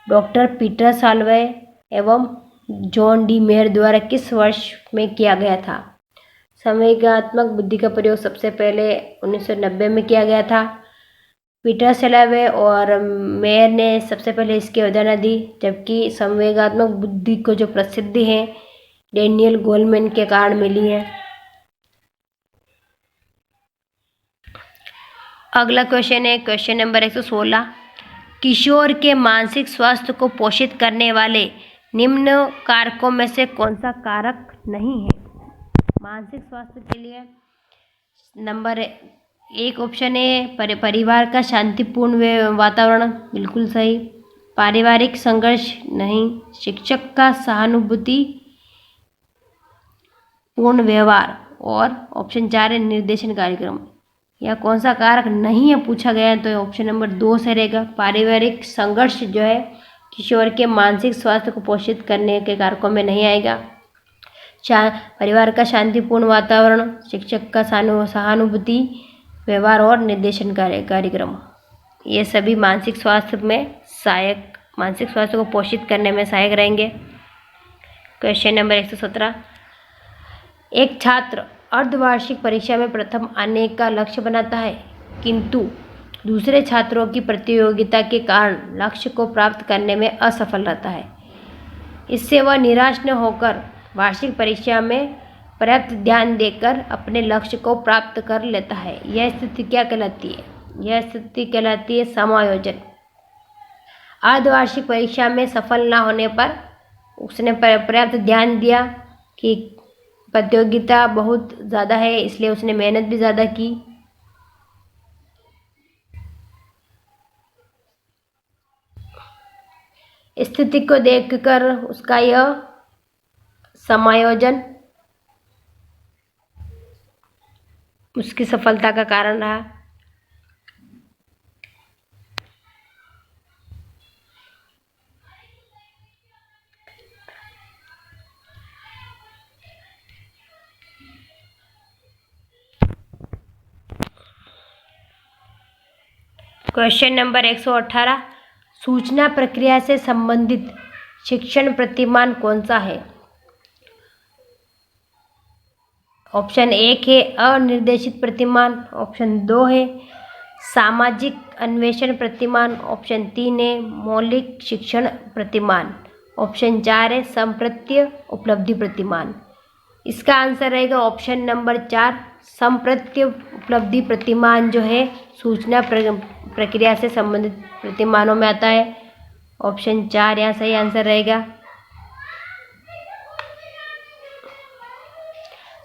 डॉक्टर पीटर साल्वे एवं जॉन डी मेयर द्वारा किस वर्ष में किया गया था? संवेगात्मक बुद्धि का प्रयोग सबसे पहले 1990 में किया गया था। पीटर साल्वे और मेयर ने सबसे पहले इसकी अवधारणा दी, जबकि संवेगात्मक बुद्धि को जो प्रसिद्धि है डेनियल गोलमैन के कारण मिली है। अगला क्वेश्चन है क्वेश्चन नंबर 116, किशोर के मानसिक स्वास्थ्य को पोषित करने वाले निम्न कारकों में से कौन सा कारक नहीं है? मानसिक स्वास्थ्य के लिए नंबर 1 ऑप्शन है परिवार का शांतिपूर्ण वातावरण, बिल्कुल सही। पारिवारिक संघर्ष नहीं। शिक्षक का सहानुभूति पूर्ण व्यवहार। और ऑप्शन 4 है निर्देशन कार्यक्रम। यह कौन सा कारक नहीं है पूछा गया है, तो ऑप्शन नंबर 2 से रहेगा। पारिवारिक संघर्ष जो है किशोर के मानसिक स्वास्थ्य को पोषित करने के कारकों में नहीं आएगा। परिवार का शांतिपूर्ण वातावरण, शिक्षक का सहानुभूति व्यवहार और निर्देशन कार्यक्रम, ये सभी मानसिक स्वास्थ्य को पोषित करने में सहायक रहेंगे। क्वेश्चन नंबर 117, एक छात्र अर्धवार्षिक परीक्षा में प्रथम आने का लक्ष्य बनाता है, किंतु दूसरे छात्रों की प्रतियोगिता के कारण लक्ष्य को प्राप्त करने में असफल रहता है। इससे वह निराश न होकर वार्षिक परीक्षा में पर्याप्त ध्यान देकर अपने लक्ष्य को प्राप्त कर लेता है। यह स्थिति क्या कहलाती है? यह स्थिति कहलाती है समायोजन। अर्धवार्षिक परीक्षा में सफल न होने पर उसने पर्याप्त ध्यान दिया कि प्रतियोगिता बहुत ज़्यादा है, इसलिए उसने मेहनत भी ज़्यादा की। स्थिति को देखकर उसका यह समायोजन उसकी सफलता का कारण रहा। क्वेश्चन नंबर 118, सूचना प्रक्रिया से संबंधित शिक्षण प्रतिमान कौन सा है? ऑप्शन 1 है अनिर्देशित प्रतिमान, ऑप्शन 2 है सामाजिक अन्वेषण प्रतिमान, ऑप्शन 3 है मौलिक शिक्षण प्रतिमान, ऑप्शन 4 है संप्रत्य उपलब्धि प्रतिमान। इसका आंसर रहेगा ऑप्शन नंबर 4, संप्रत्य उपलब्धि प्रतिमान जो है सूचना प्रक्रिया से संबंधित प्रतिमानों में आता है। ऑप्शन 4 यहाँ सही आंसर रहेगा।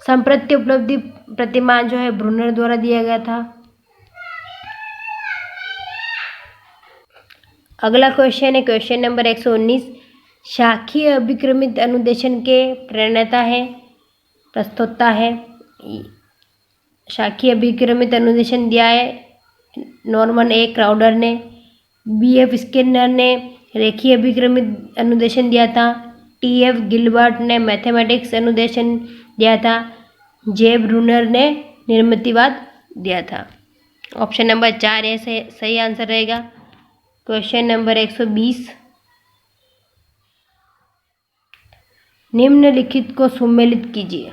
संप्रत्य उपलब्धि प्रतिमान जो है ब्रूनर द्वारा दिया गया था। अगला क्वेश्चन है क्वेश्चन नंबर 119, शाखीय अभिक्रमित अनुदेशन के प्रणेता है, प्रस्तोता है। शाखीय अभिक्रमित अनुदेशन दिया है नॉर्मन ए क्राउडर ने, BF स्किनर ने रेखीय अभिक्रमित अनुदेशन दिया था, TF गिलबर्ट ने मैथमेटिक्स अनुदेशन दिया था, जे ब्रूनर ने निर्मितिवाद दिया था। ऑप्शन नंबर 4 ये सही आंसर रहेगा। क्वेश्चन नंबर 120, निम्नलिखित को सुमेलित कीजिए।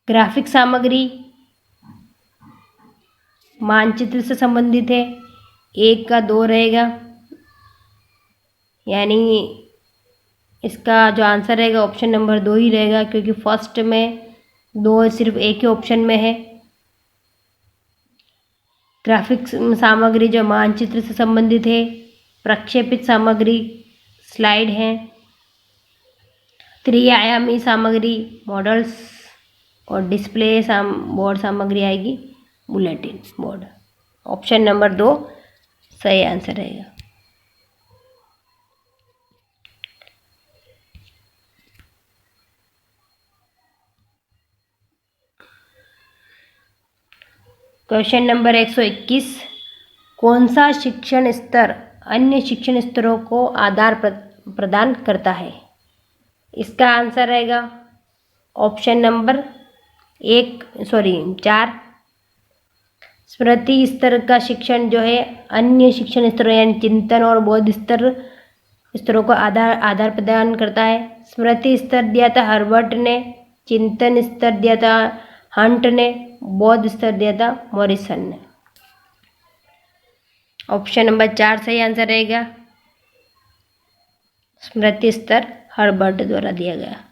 ग्राफिक सामग्री मानचित्र से संबंधित है, 1 का 2 रहेगा, यानी इसका जो आंसर रहेगा ऑप्शन नंबर 2 ही रहेगा, क्योंकि फर्स्ट में 2 सिर्फ एक ही ऑप्शन में है। ग्राफिक सामग्री जो मानचित्र से संबंधित है, प्रक्षेपित सामग्री स्लाइड है, त्रिआयामी सामग्री मॉडल्स, और डिस्प्ले बोर्ड सामग्री आएगी बुलेटिन बोर्ड। ऑप्शन नंबर 2 सही आंसर रहेगा। क्वेश्चन नंबर 121, कौन सा शिक्षण स्तर अन्य शिक्षण स्तरों को आधार प्रदान करता है? इसका आंसर रहेगा ऑप्शन नंबर 4, स्मृति स्तर का शिक्षण जो है अन्य शिक्षण स्तरों यानी चिंतन और बोध स्तरों को आधार प्रदान करता है। स्मृति स्तर दिया था हर्बर्ट ने, चिंतन स्तर दिया था हंट ने, बोध स्तर दिया था मॉरिसन ने। ऑप्शन नंबर 4 सही आंसर रहेगा। स्मृति स्तर हर्बर्ट द्वारा दिया गया।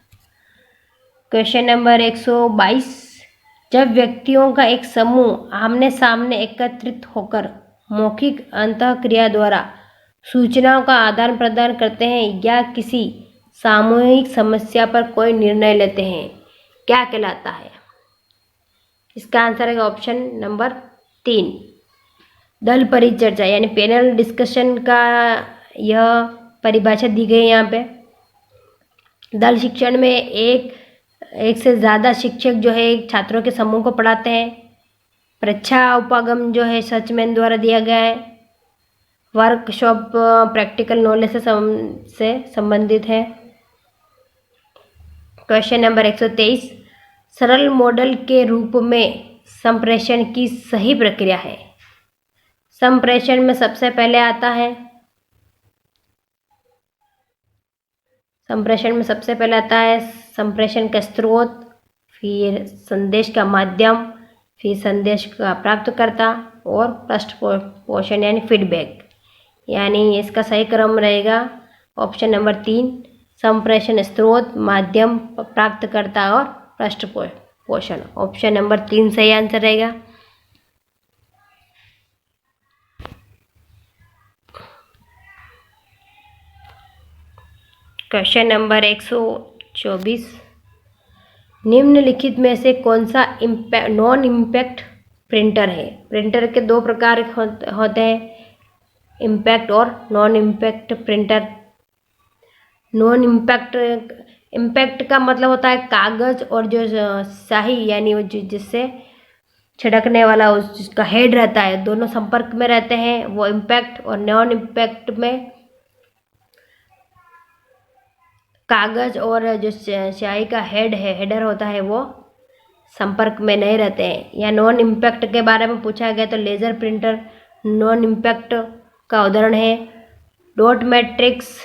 क्वेश्चन नंबर 122, जब व्यक्तियों का एक समूह आमने सामने एकत्रित होकर मौखिक अंतःक्रिया द्वारा सूचनाओं का आदान प्रदान करते हैं या किसी सामूहिक समस्या पर कोई निर्णय लेते हैं, क्या कहलाता है? इसका आंसर है ऑप्शन नंबर 3, दल परिचर्चा यानी पैनल डिस्कशन का यह परिभाषा दी गई है यहाँ पे। दल शिक्षण में एक से ज़्यादा शिक्षक जो है छात्रों के समूह को पढ़ाते हैं। परीक्षा उपागम जो है सचमैन द्वारा दिया गया है। वर्कशॉप प्रैक्टिकल नॉलेज से संबंधित है। क्वेश्चन नंबर 123, सरल मॉडल के रूप में संप्रेषण की सही प्रक्रिया है। संप्रेषण में सबसे पहले आता है संप्रेषण का स्रोत, फिर संदेश का माध्यम, फिर संदेश का प्राप्तकर्ता और पृष्ठपोषण यानी फीडबैक। यानी इसका सही क्रम रहेगा ऑप्शन नंबर 3, संप्रेषण स्रोत, माध्यम, प्राप्तकर्ता और पृष्ठपोषण। ऑप्शन नंबर 3 सही आंसर रहेगा। क्वेश्चन नंबर 124, निम्नलिखित में से कौन सा नॉन इम्पैक्ट प्रिंटर है? प्रिंटर के 2 प्रकार होते हैं, इम्पैक्ट और non impact printer. Non impact का मतलब होता है कागज़ और जो स्याही यानी वो जिससे छिड़कने वाला उसका हेड रहता है, दोनों संपर्क में रहते हैं, वो इम्पैक्ट। और नॉन इम्पैक्ट में कागज और जो स्याही का हेडर होता है वो संपर्क में नहीं रहते हैं। या नॉन इम्पैक्ट के बारे में पूछा गया तो लेज़र प्रिंटर नॉन इम्पैक्ट का उदाहरण है। Dot matrix,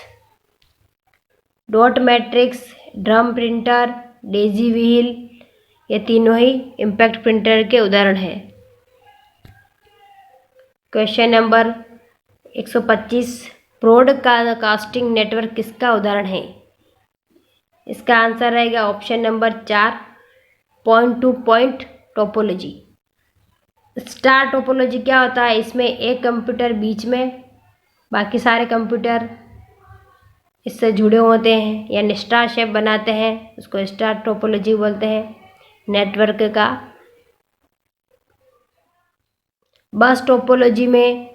drum printer, Daisy wheel, ये तीनों ही इम्पैक्ट प्रिंटर के उदाहरण हैं। क्वेश्चन नंबर 125, ब्रॉडकास्टिंग नेटवर्क किसका उदाहरण है? इसका आंसर रहेगा option number 4, point two point topology. Star topology क्या होता है? इसमें एक कंप्यूटर बीच में, बाकी सारे कंप्यूटर इससे जुड़े होते हैं या स्टार शेप बनाते हैं, उसको स्टार टोपोलॉजी बोलते हैं नेटवर्क का। बस टोपोलॉजी में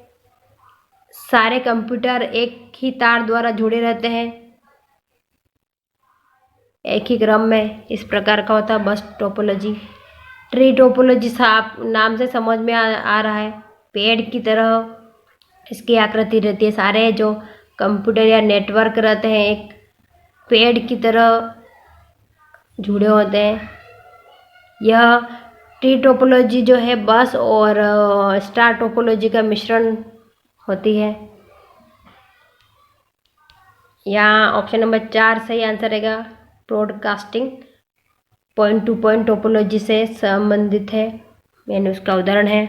सारे कंप्यूटर एक ही तार द्वारा जुड़े रहते हैं, एक ही क्रम में, इस प्रकार का होता है बस टोपोलॉजी। ट्री टोपोलॉजी साफ नाम से समझ में आ रहा है, पेड़ की तरह इसकी आकृति रहती है। सारे जो कंप्यूटर या नेटवर्क रहते हैं एक पेड़ की तरह जुड़े होते हैं। यह ट्री टोपोलॉजी जो है बस और स्टार टोपोलॉजी का मिश्रण होती है। यहाँ ऑप्शन नंबर 4 सही आंसर रहेगा। Broadcasting point two point topology से संबंधित है, यानी उसका उदाहरण है।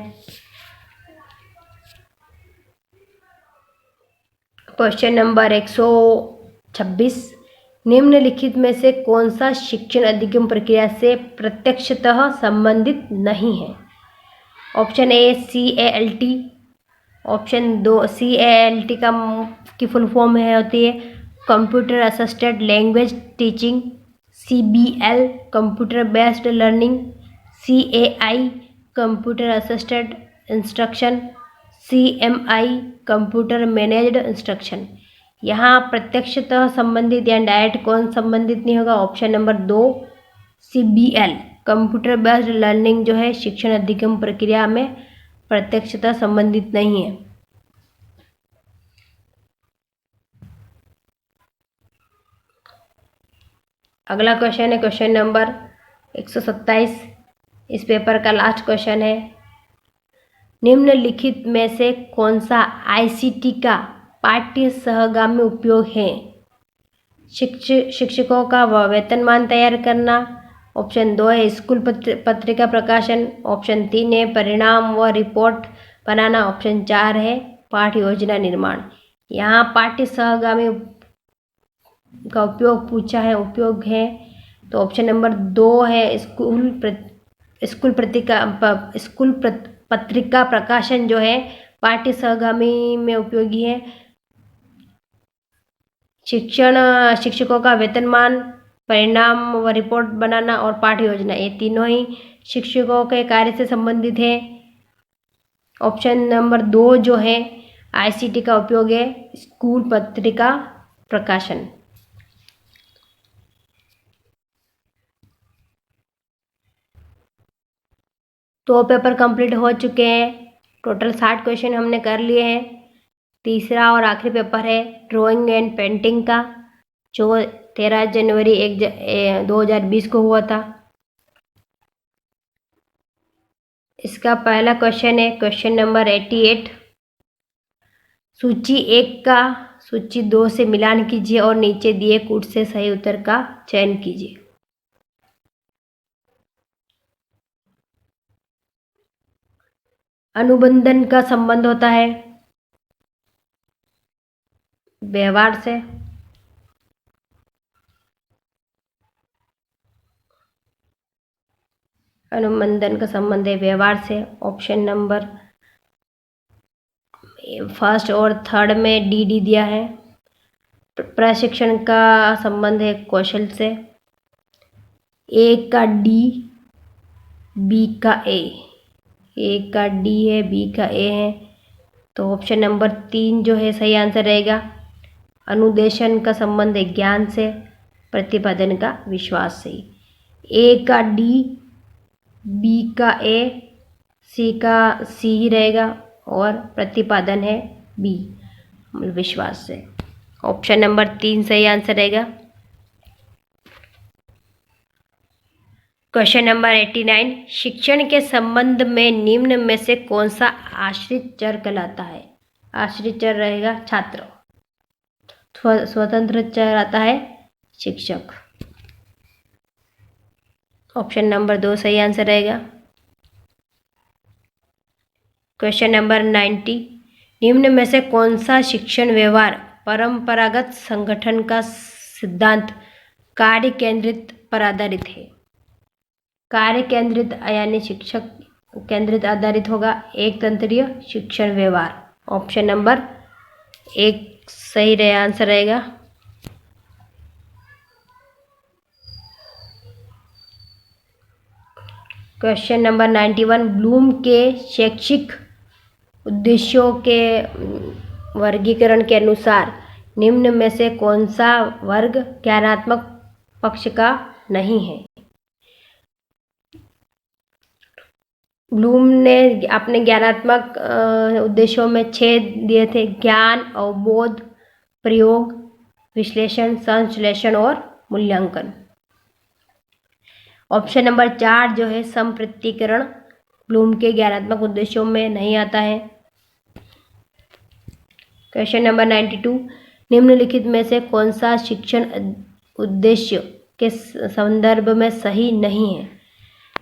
क्वेश्चन नंबर 126, निम्नलिखित में से कौन सा शिक्षण अधिगम प्रक्रिया से प्रत्यक्षतः संबंधित नहीं है? Option A CALT, option 2 CALT की फुल फॉर्म होती है computer assisted language teaching, CBL computer based learning, CAI computer assisted instruction, CMI computer managed instruction. यहाँ प्रत्यक्षतः संबंधित या डायरेक्ट कौन संबंधित नहीं होगा? Option number 2 CBL computer based learning जो है शिक्षण अधिगम प्रक्रिया में प्रत्यक्षतः संबंधित नहीं है। अगला क्वेश्चन है क्वेश्चन नंबर 127, इस पेपर का लास्ट क्वेश्चन है। निम्नलिखित में से कौन सा ICT का पाठ्य सहगामी उपयोग है? शिक्षकों का वेतनमान तैयार करना, ऑप्शन 2 है स्कूल पत्रिका प्रकाशन, ऑप्शन 3 है परिणाम व रिपोर्ट बनाना, ऑप्शन 4 है पाठ्य योजना निर्माण। यहाँ पाठ्य सहगामी का उपयोग पूछा है, उपयोग है तो ऑप्शन नंबर 2 है स्कूल पत्रिका प्रकाशन जो है पाठ्य सहगामी में उपयोगी है। शिक्षकों का वेतनमान, परिणाम व रिपोर्ट बनाना और पाठ्य योजना, ये तीनों ही शिक्षकों के कार्य से संबंधित है। ऑप्शन नंबर 2 जो है ICT का उपयोग है स्कूल पत्रिका प्रकाशन। तो पेपर कंप्लीट हो चुके हैं, टोटल 60 क्वेश्चन हमने कर लिए हैं। तीसरा और आखिरी पेपर है ड्राइंग एंड पेंटिंग का, जो 13 जनवरी 2020 को हुआ था। इसका पहला क्वेश्चन है क्वेश्चन नंबर 88, सूची 1 का सूची 2 से मिलान कीजिए और नीचे दिए कूट से सही उत्तर का चयन कीजिए। अनुबंधन का संबंध होता है व्यवहार से। अनुबंधन का संबंध है व्यवहार से। ऑप्शन नंबर 1 और 3 में डी दिया है। प्रशिक्षण का संबंध है कौशल से। ए का डी, बी का ए का डी है, बी का ए है, तो ऑप्शन नंबर 3 जो है सही आंसर रहेगा। अनुदेशन का संबंध है ज्ञान से, प्रतिपादन का विश्वास से। ए का डी, बी का ए, सी का सी ही रहेगा और प्रतिपादन है बी, विश्वास से। ऑप्शन नंबर 3 सही आंसर रहेगा। क्वेश्चन नंबर 89, शिक्षण के संबंध में निम्न में से कौन सा आश्रित चर कहलाता है? आश्रित चर रहेगा छात्र, स्वतंत्र चर आता है शिक्षक। ऑप्शन नंबर 2 सही आंसर रहेगा। क्वेश्चन नंबर 90, निम्न में से कौन सा शिक्षण व्यवहार परंपरागत संगठन का सिद्धांत कार्य केंद्रित पर आधारित है? कार्य केंद्रित यानी शिक्षक केंद्रित आधारित होगा एक तंत्रीय शिक्षण व्यवहार। ऑप्शन नंबर 1 सही रहे आंसर रहेगा। क्वेश्चन नंबर 91, ब्लूम के शैक्षिक उद्देश्यों के वर्गीकरण के अनुसार निम्न में से कौन सा वर्ग ज्ञानात्मक पक्ष का नहीं है? ब्लूम ने अपने ज्ञानात्मक उद्देश्यों में 6 दिए थे: ज्ञान, अवबोध, प्रयोग, विश्लेषण, संश्लेषण और मूल्यांकन। ऑप्शन नंबर 4 जो है संप्रतिकरण, ब्लूम के ज्ञानात्मक उद्देश्यों में नहीं आता है। क्वेश्चन नंबर 92, निम्नलिखित में से कौन सा शिक्षण उद्देश्य के संदर्भ में सही नहीं है?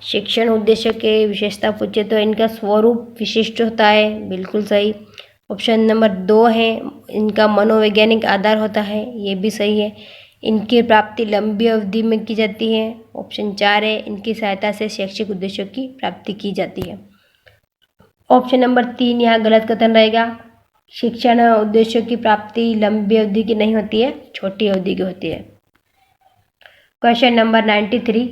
शिक्षण उद्देश्य के विशेषता पूछे तो इनका स्वरूप विशिष्ट होता है, बिल्कुल सही। ऑप्शन नंबर 2 है इनका मनोवैज्ञानिक आधार होता है, ये भी सही है। इनकी प्राप्ति लंबी अवधि में की जाती है। ऑप्शन 4 है इनकी सहायता से शैक्षिक उद्देश्यों की प्राप्ति की जाती है। ऑप्शन नंबर 3 यहाँ गलत कथन रहेगा। शिक्षण उद्देश्यों की प्राप्ति लंबी अवधि की नहीं होती है, छोटी अवधि की होती है। क्वेश्चन नंबर 93,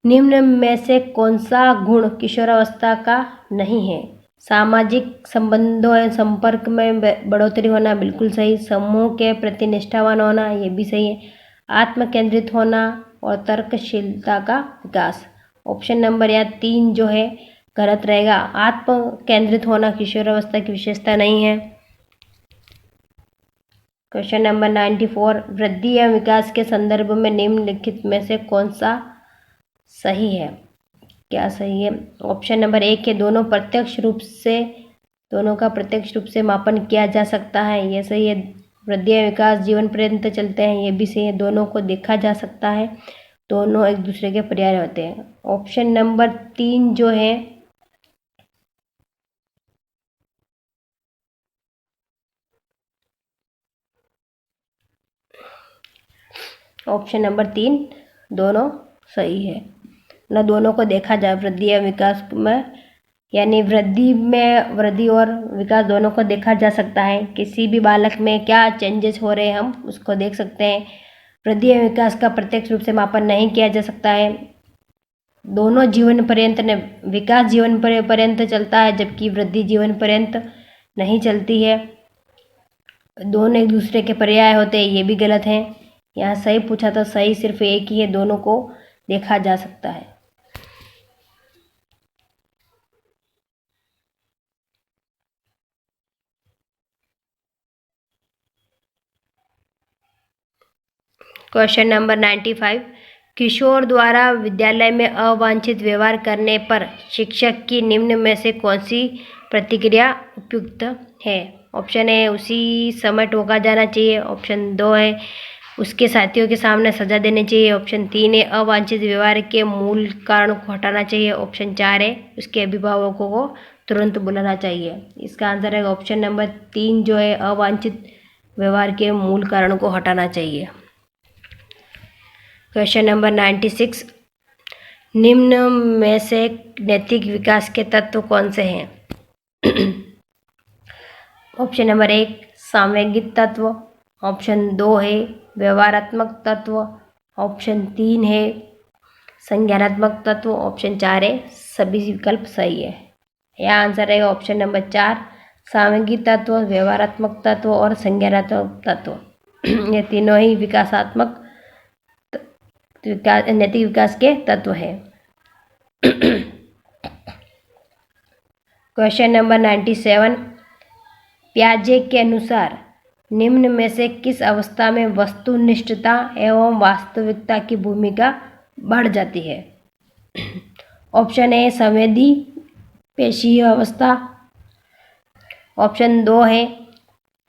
निम्न में से कौन सा गुण किशोरावस्था का नहीं है? सामाजिक संबंधों एवं संपर्क में बढ़ोतरी होना, बिल्कुल सही। समूह के प्रति निष्ठावान होना, ये भी सही है। आत्म केंद्रित होना और तर्कशीलता का विकास। ऑप्शन नंबर 3 जो है गलत रहेगा। आत्म केंद्रित होना किशोरावस्था की विशेषता नहीं है। क्वेश्चन नंबर 94, वृद्धि एवं विकास के संदर्भ में निम्नलिखित में से कौन सा सही है? क्या सही है? ऑप्शन नंबर 1 है दोनों का प्रत्यक्ष रूप से मापन किया जा सकता है, ये सही है। वृद्धि एवं विकास जीवन पर्यंत चलते हैं, ये भी सही है। दोनों को देखा जा सकता है, दोनों एक दूसरे के पर्याय होते हैं। ऑप्शन नंबर 3 जो है ऑप्शन नंबर 3 दोनों सही है ना, दोनों को देखा जाए वृद्धि या विकास में, यानी वृद्धि और विकास दोनों को देखा जा सकता है। किसी भी बालक में क्या चेंजेस हो रहे हैं हम उसको देख सकते हैं। वृद्धि या विकास का प्रत्यक्ष रूप से मापन नहीं किया जा सकता है। दोनों जीवन पर्यंत विकास जीवन पर्यंत चलता है जबकि वृद्धि जीवन पर्यंत नहीं चलती है। दोनों एक दूसरे के पर्याय होते हैं, ये भी गलत है। यहाँ सही पूछा तो सही सिर्फ एक ही है, दोनों को देखा जा सकता है। क्वेश्चन नंबर 95, किशोर द्वारा विद्यालय में अवांछित व्यवहार करने पर शिक्षक की निम्न में से कौन सी प्रतिक्रिया उपयुक्त है? ऑप्शन ए उसी समय टोका जाना चाहिए। ऑप्शन 2 है उसके साथियों के सामने सजा देनी चाहिए। ऑप्शन 3 है अवांछित व्यवहार के मूल कारण को हटाना चाहिए। ऑप्शन 4 है उसके अभिभावकों को तुरंत बुलाना चाहिए। इसका आंसर है ऑप्शन नंबर 3 जो है अवांछित व्यवहार के मूल कारण को हटाना चाहिए। क्वेश्चन नंबर 96, निम्न में से नैतिक विकास के तत्व कौन से हैं? ऑप्शन नंबर 1 सामवेगिक तत्व। ऑप्शन 2 है व्यवहारात्मक तत्व। ऑप्शन 3 है संज्ञानात्मक तत्व। ऑप्शन 4 है सभी विकल्प सही है। यह आंसर है ऑप्शन नंबर 4 सामवेगिक तत्व, व्यवहारात्मक तत्व और संज्ञानात्मक तत्व। ये तीनों ही नैतिक विकास के तत्व है। क्वेश्चन नंबर 97, प्याजे के अनुसार निम्न में से किस अवस्था में वस्तुनिष्ठता एवं वास्तविकता की भूमिका बढ़ जाती है? ऑप्शन ए संवेदी पेशीय अवस्था, ऑप्शन 2 है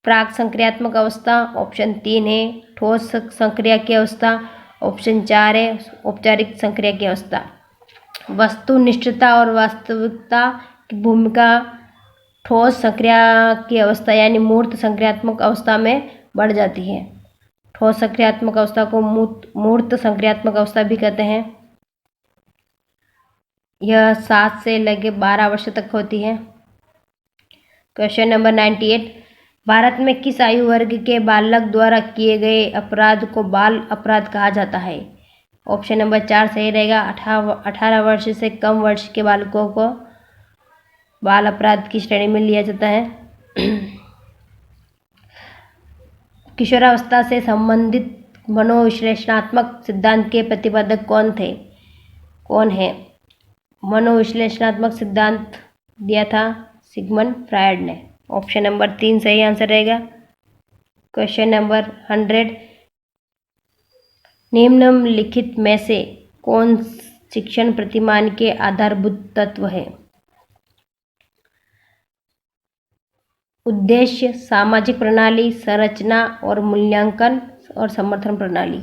प्राक संक्रियात्मक अवस्था, ऑप्शन 3 है ठोस संक्रिया की अवस्था, ऑप्शन 4 है औपचारिक संक्रिया की अवस्था। वस्तुनिष्ठता और वास्तविकता की भूमिका ठोस संक्रिया की अवस्था यानी मूर्त संक्रियात्मक अवस्था में बढ़ जाती है। ठोस संक्रियात्मक अवस्था को मूर्त संक्रियात्मक अवस्था भी कहते हैं। यह 7 से लेकर 12 वर्ष तक होती है। क्वेश्चन नंबर 98, भारत में किस आयु वर्ग के बालक द्वारा किए गए अपराध को बाल अपराध कहा जाता है? ऑप्शन नंबर 4 सही रहेगा। 18 वर्ष से कम वर्ष के बालकों को बाल अपराध की श्रेणी में लिया जाता है। किशोरावस्था से संबंधित मनोविश्लेषणात्मक सिद्धांत के प्रतिपादक कौन है? मनोविश्लेषणात्मक सिद्धांत दिया था सिगमंड फ्रायड ने। ऑप्शन नंबर 3 सही आंसर रहेगा। क्वेश्चन नंबर 100, निम्नलिखित में से कौन शिक्षण प्रतिमान के आधारभूत तत्व है? उद्देश्य, सामाजिक प्रणाली, संरचना और मूल्यांकन और समर्थन प्रणाली।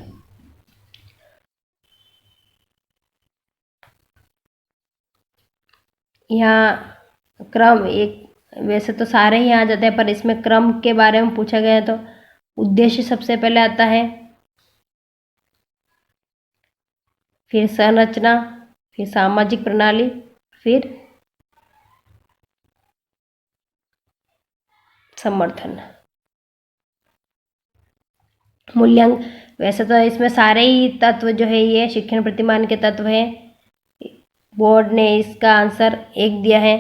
यहाँ क्रम एक, वैसे तो सारे ही आ जाते हैं पर इसमें क्रम के बारे में पूछा गया है तो उद्देश्य सबसे पहले आता है, फिर संरचना, फिर सामाजिक प्रणाली, फिर समर्थन। मूल्यांकन, वैसे तो इसमें सारे ही तत्व जो है ये शिक्षण प्रतिमान के तत्व हैं। बोर्ड ने इसका आंसर 1 दिया है,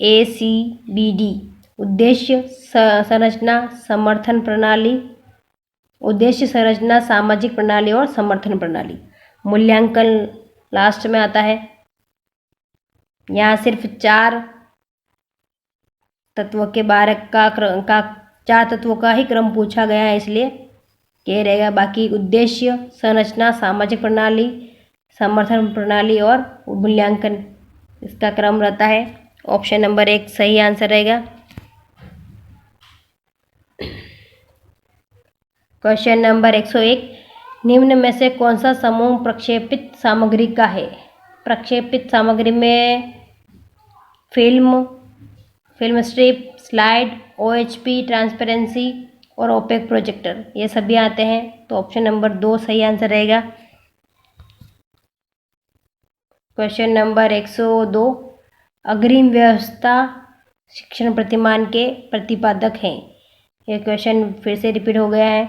ACBD। उद्देश्य, संरचना, समर्थन प्रणाली, उद्देश्य, संरचना, सामाजिक प्रणाली और समर्थन प्रणाली। मूल्यांकन लास्ट में आता है। यहाँ सिर्फ 4 तत्वों के बारे का 4 तत्वों का ही क्रम पूछा गया है, इसलिए क्या रहेगा। बाकी उद्देश्य, संरचना, सामाजिक प्रणाली, समर्थन प्रणाली और मूल्यांकन, इसका क्रम रहता है। ऑप्शन नंबर 1 सही आंसर रहेगा। क्वेश्चन नंबर 101, निम्न में से कौन सा समूह प्रक्षेपित सामग्री का है? प्रक्षेपित सामग्री में film strip, slide, OHP, transparency और ओपेक प्रोजेक्टर, ये सभी आते हैं। तो ऑप्शन नंबर 2 सही आंसर रहेगा। क्वेश्चन नंबर 102, अग्रिम व्यवस्था शिक्षण प्रतिमान के प्रतिपादक हैं। ये क्वेश्चन फिर से रिपीट हो गया है।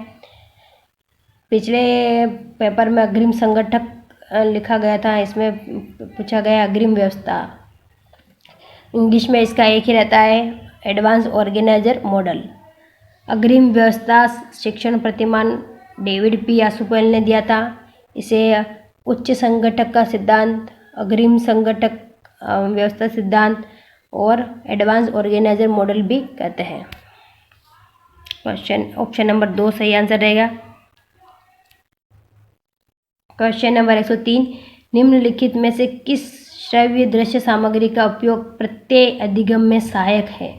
पिछले पेपर में अग्रिम संगठक लिखा गया था, इसमें पूछा गया अग्रिम व्यवस्था। इंग्लिश में इसका एक ही रहता है, एडवांस ऑर्गेनाइजर मॉडल। अग्रिम व्यवस्था शिक्षण प्रतिमान डेविड P. आसुपेल ने दिया था। इसे उच्च संगठक का सिद्धांत, अग्रिम संगठक व्यवस्था सिद्धांत और एडवांस ऑर्गेनाइजर मॉडल भी कहते हैं। ऑप्शन नंबर 2 सही आंसर रहेगा। क्वेश्चन नंबर 103, निम्नलिखित में से किस श्रव्य दृश्य सामग्री का उपयोग प्रत्यय अधिगम में सहायक है?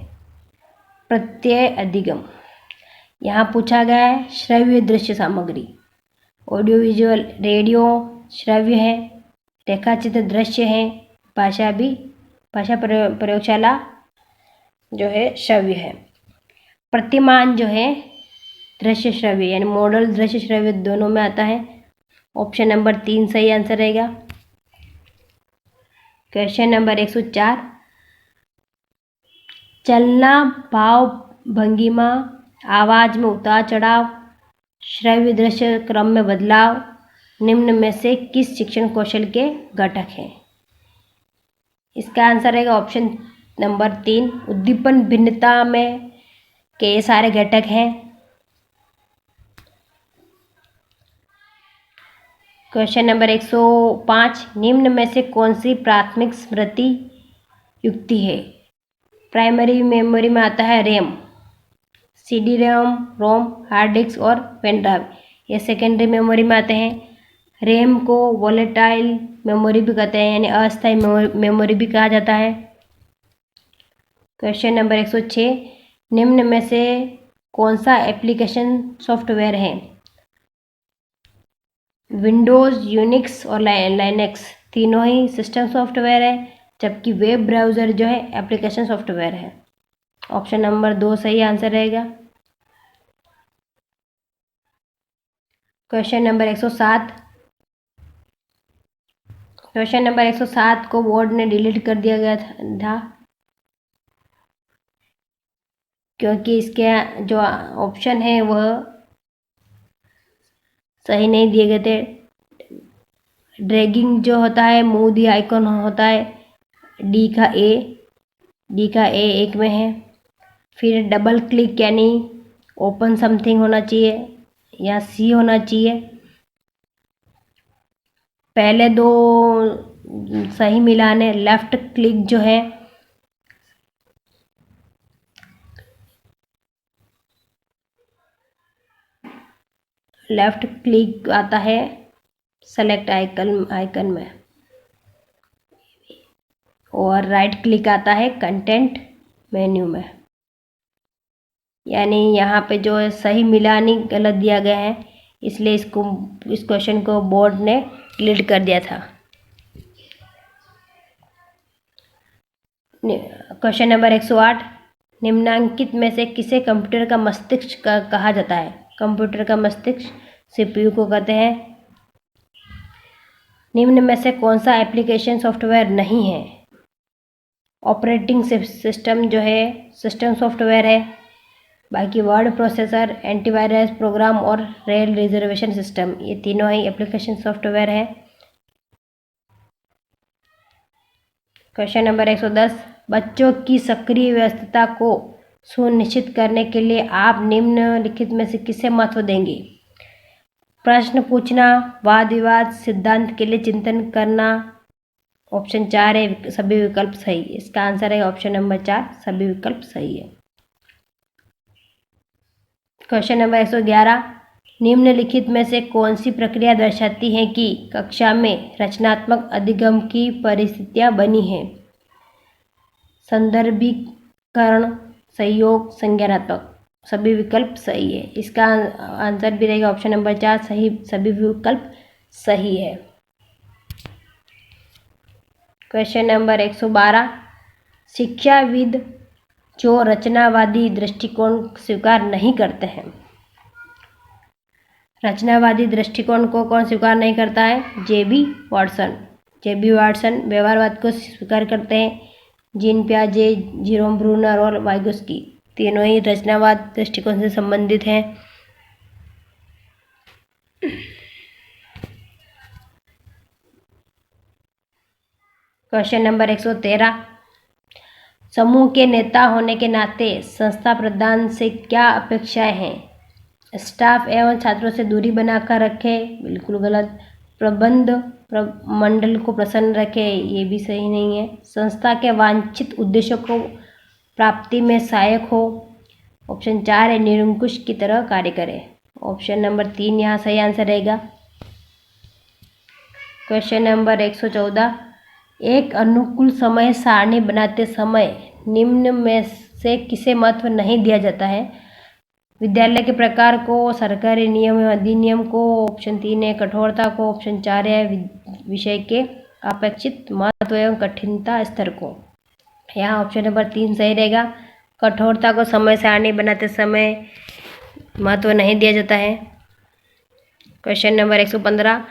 प्रत्यय अधिगम, यहाँ पूछा गया है श्रव्य दृश्य सामग्री। ऑडियो विजुअल, रेडियो श्रव्य है, रेखाचित्र दृश्य है, भाषा प्रयोगशाला जो है श्रव्य है। प्रतिमान जो है दृश्य श्रव्य यानी मॉडल दृश्य श्रव्य दोनों में आता है। ऑप्शन नंबर 3 सही आंसर रहेगा। क्वेश्चन नंबर 104, चलना, भाव भंगिमा, आवाज में उतार चढ़ाव, श्रव्य दृश्य क्रम में बदलाव निम्न में से किस शिक्षण कौशल के घटक हैं? इसका आंसर रहेगा ऑप्शन नंबर 3, उद्दीपन भिन्नता में के ये सारे घटक हैं। क्वेश्चन नंबर 105, निम्न में से कौन सी प्राथमिक स्मृति युक्ति है? प्राइमरी मेमोरी में आता है रैम, CD रैम, रोम, हार्ड डिस्क और पेन ड्राइव ये सेकेंडरी मेमोरी में आते हैं। रैम को वोलेटाइल मेमोरी भी कहते हैं, यानी अस्थायी मेमोरी भी कहा जाता है। क्वेश्चन नंबर 106, निम्न में से कौन सा एप्लीकेशन सॉफ्टवेयर है? विंडोज़, यूनिक्स और लाइनेक्स तीनों ही सिस्टम सॉफ्टवेयर है, जबकि वेब ब्राउज़र जो है एप्लीकेशन सॉफ्टवेयर है। ऑप्शन नंबर 2 सही आंसर रहेगा। क्वेश्चन नंबर 107, क्वेश्चन नंबर 107 को बोर्ड ने डिलीट कर दिया गया था क्योंकि इसके जो ऑप्शन है वह सही नहीं दिए गए थे। ड्रैगिंग जो होता है, मूव दी आइकन होता है, डी का ए एक में है। फिर डबल क्लिक यानी ओपन समथिंग होना चाहिए या सी होना चाहिए। पहले दो सही मिलान है। लेफ्ट क्लिक जो है लेफ्ट क्लिक आता है सेलेक्ट आइकन में, और राइट क्लिक आता है कंटेंट मेन्यू में। यानी यहाँ पे जो है सही मिलान ही गलत दिया गया है, इसलिए इस क्वेश्चन को बोर्ड ने डिलीट कर दिया था। क्वेश्चन नंबर 108, निम्नांकित में से किसे कंप्यूटर का मस्तिष्क कहा जाता है? कंप्यूटर का मस्तिष्क CPU को कहते हैं। निम्न में से कौन सा एप्लीकेशन सॉफ्टवेयर नहीं है? ऑपरेटिंग सिस्टम जो है सिस्टम सॉफ्टवेयर है, बाकी वर्ड प्रोसेसर, एंटीवायरस प्रोग्राम और रेल रिजर्वेशन सिस्टम ये तीनों ही एप्लीकेशन सॉफ्टवेयर है। क्वेश्चन नंबर 110, बच्चों की सक्रिय व्यस्तता को सुनिश्चित करने के लिए आप निम्नलिखित में से किसे महत्व देंगे? प्रश्न पूछना, वाद विवाद, सिद्धांत के लिए चिंतन करना। ऑप्शन 4 है सभी विकल्प सही। इसका आंसर है ऑप्शन नंबर 4 सभी विकल्प सही है। क्वेश्चन नंबर 111, निम्नलिखित में से कौन सी प्रक्रिया दर्शाती है कि कक्षा में रचनात्मक अधिगम की परिस्थितियां बनी हैं? संदर्भीकरण, सहयोग, संज्ञानात्मक सभी विकल्प सही है। इसका आंसर भी रहेगा ऑप्शन नंबर 4 सही सभी विकल्प सही है। क्वेश्चन नंबर 112, शिक्षाविद जो रचनावादी दृष्टिकोण स्वीकार नहीं करते हैं। रचनावादी दृष्टिकोण को कौन स्वीकार नहीं करता है? जेबी वाटसन व्यवहारवाद को स्वीकार करते हैं। जीन पियाजे, जेरोम ब्रूनर और वाइगोस्की तीनों ही रचनावाद दृष्टिकोण से संबंधित हैं। क्वेश्चन नंबर 113, समूह के नेता होने के नाते संस्था प्रधान से क्या अपेक्षाएं हैं? स्टाफ एवं छात्रों से दूरी बनाकर रखे, बिल्कुल गलत। प्रबंध मंडल को प्रसन्न रखे, ये भी सही नहीं है। संस्था के वांछित उद्देश्यों को प्राप्ति में सहायक हो। ऑप्शन 4 है निरंकुश की तरह कार्य करे। ऑप्शन नंबर 3 यहाँ सही आंसर रहेगा। क्वेश्चन नंबर 114, एक अनुकूल समय सारणी बनाते समय निम्न में से किसे महत्व नहीं दिया जाता है? विद्यालय के प्रकार को, सरकारी नियम एवं अधिनियम को। ऑप्शन 3 है कठोरता को। ऑप्शन 4 है विषय के अपेक्षित महत्व एवं कठिनता स्तर को। यहाँ ऑप्शन नंबर 3 सही रहेगा। कठोरता को समय सारणी बनाते समय महत्व नहीं दिया जाता है। क्वेश्चन नंबर 115,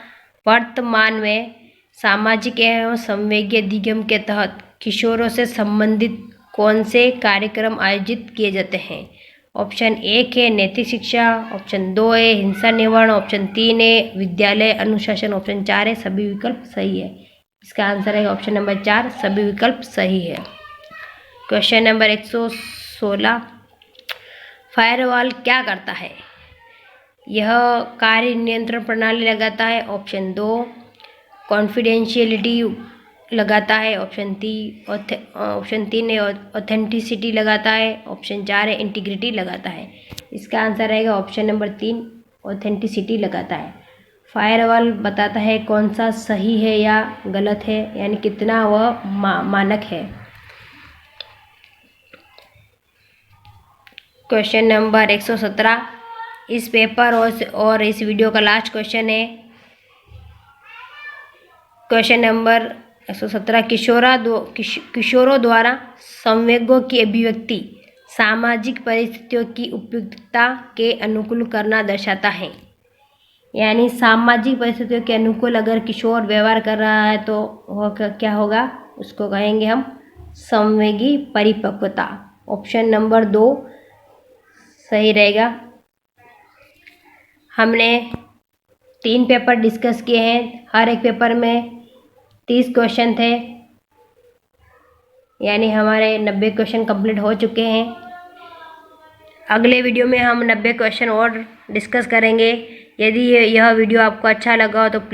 वर्तमान में सामाजिक एवं संवेगी अधिगम के तहत किशोरों से संबंधित कौन से कार्यक्रम आयोजित किए जाते हैं? ऑप्शन 1 है नैतिक शिक्षा। ऑप्शन 2 है हिंसा निवारण। ऑप्शन 3 है विद्यालय अनुशासन। ऑप्शन 4 है सभी विकल्प सही है। इसका आंसर है ऑप्शन नंबर 4 सभी विकल्प सही है। क्वेश्चन नंबर 116, फायरवॉल क्या करता है? यह कार्य नियंत्रण प्रणाली लगाता है। ऑप्शन 2 कॉन्फिडेंशियलिटी लगाता है, ऑप्शन 3 है ऑथेंटिसिटी लगाता है, ऑप्शन 4 है इंटीग्रिटी लगाता है। इसका आंसर रहेगा ऑप्शन नंबर 3 ऑथेंटिसिटी लगाता है। फायरवॉल बताता है कौन सा सही है या गलत है, यानी कितना वह मानक है। क्वेश्चन नंबर 117 इस पेपर और इस वीडियो का लास्ट क्वेश्चन है। क्वेश्चन नंबर 117 किशोरों द्वारा संवेगों की अभिव्यक्ति सामाजिक परिस्थितियों की उपयुक्तता के अनुकूल करना दर्शाता है। यानी सामाजिक परिस्थितियों के अनुकूल अगर किशोर व्यवहार कर रहा है तो वह क्या होगा, उसको कहेंगे हम संवेगी परिपक्वता। ऑप्शन नंबर 2 सही रहेगा। हमने 3 पेपर डिस्कस किए हैं, हर एक पेपर में 30 क्वेश्चन थे, यानी हमारे 90 क्वेश्चन कंप्लीट हो चुके हैं। अगले वीडियो में हम 90 क्वेश्चन और डिस्कस करेंगे। यदि यह वीडियो आपको अच्छा लगा हो तो प्लीज़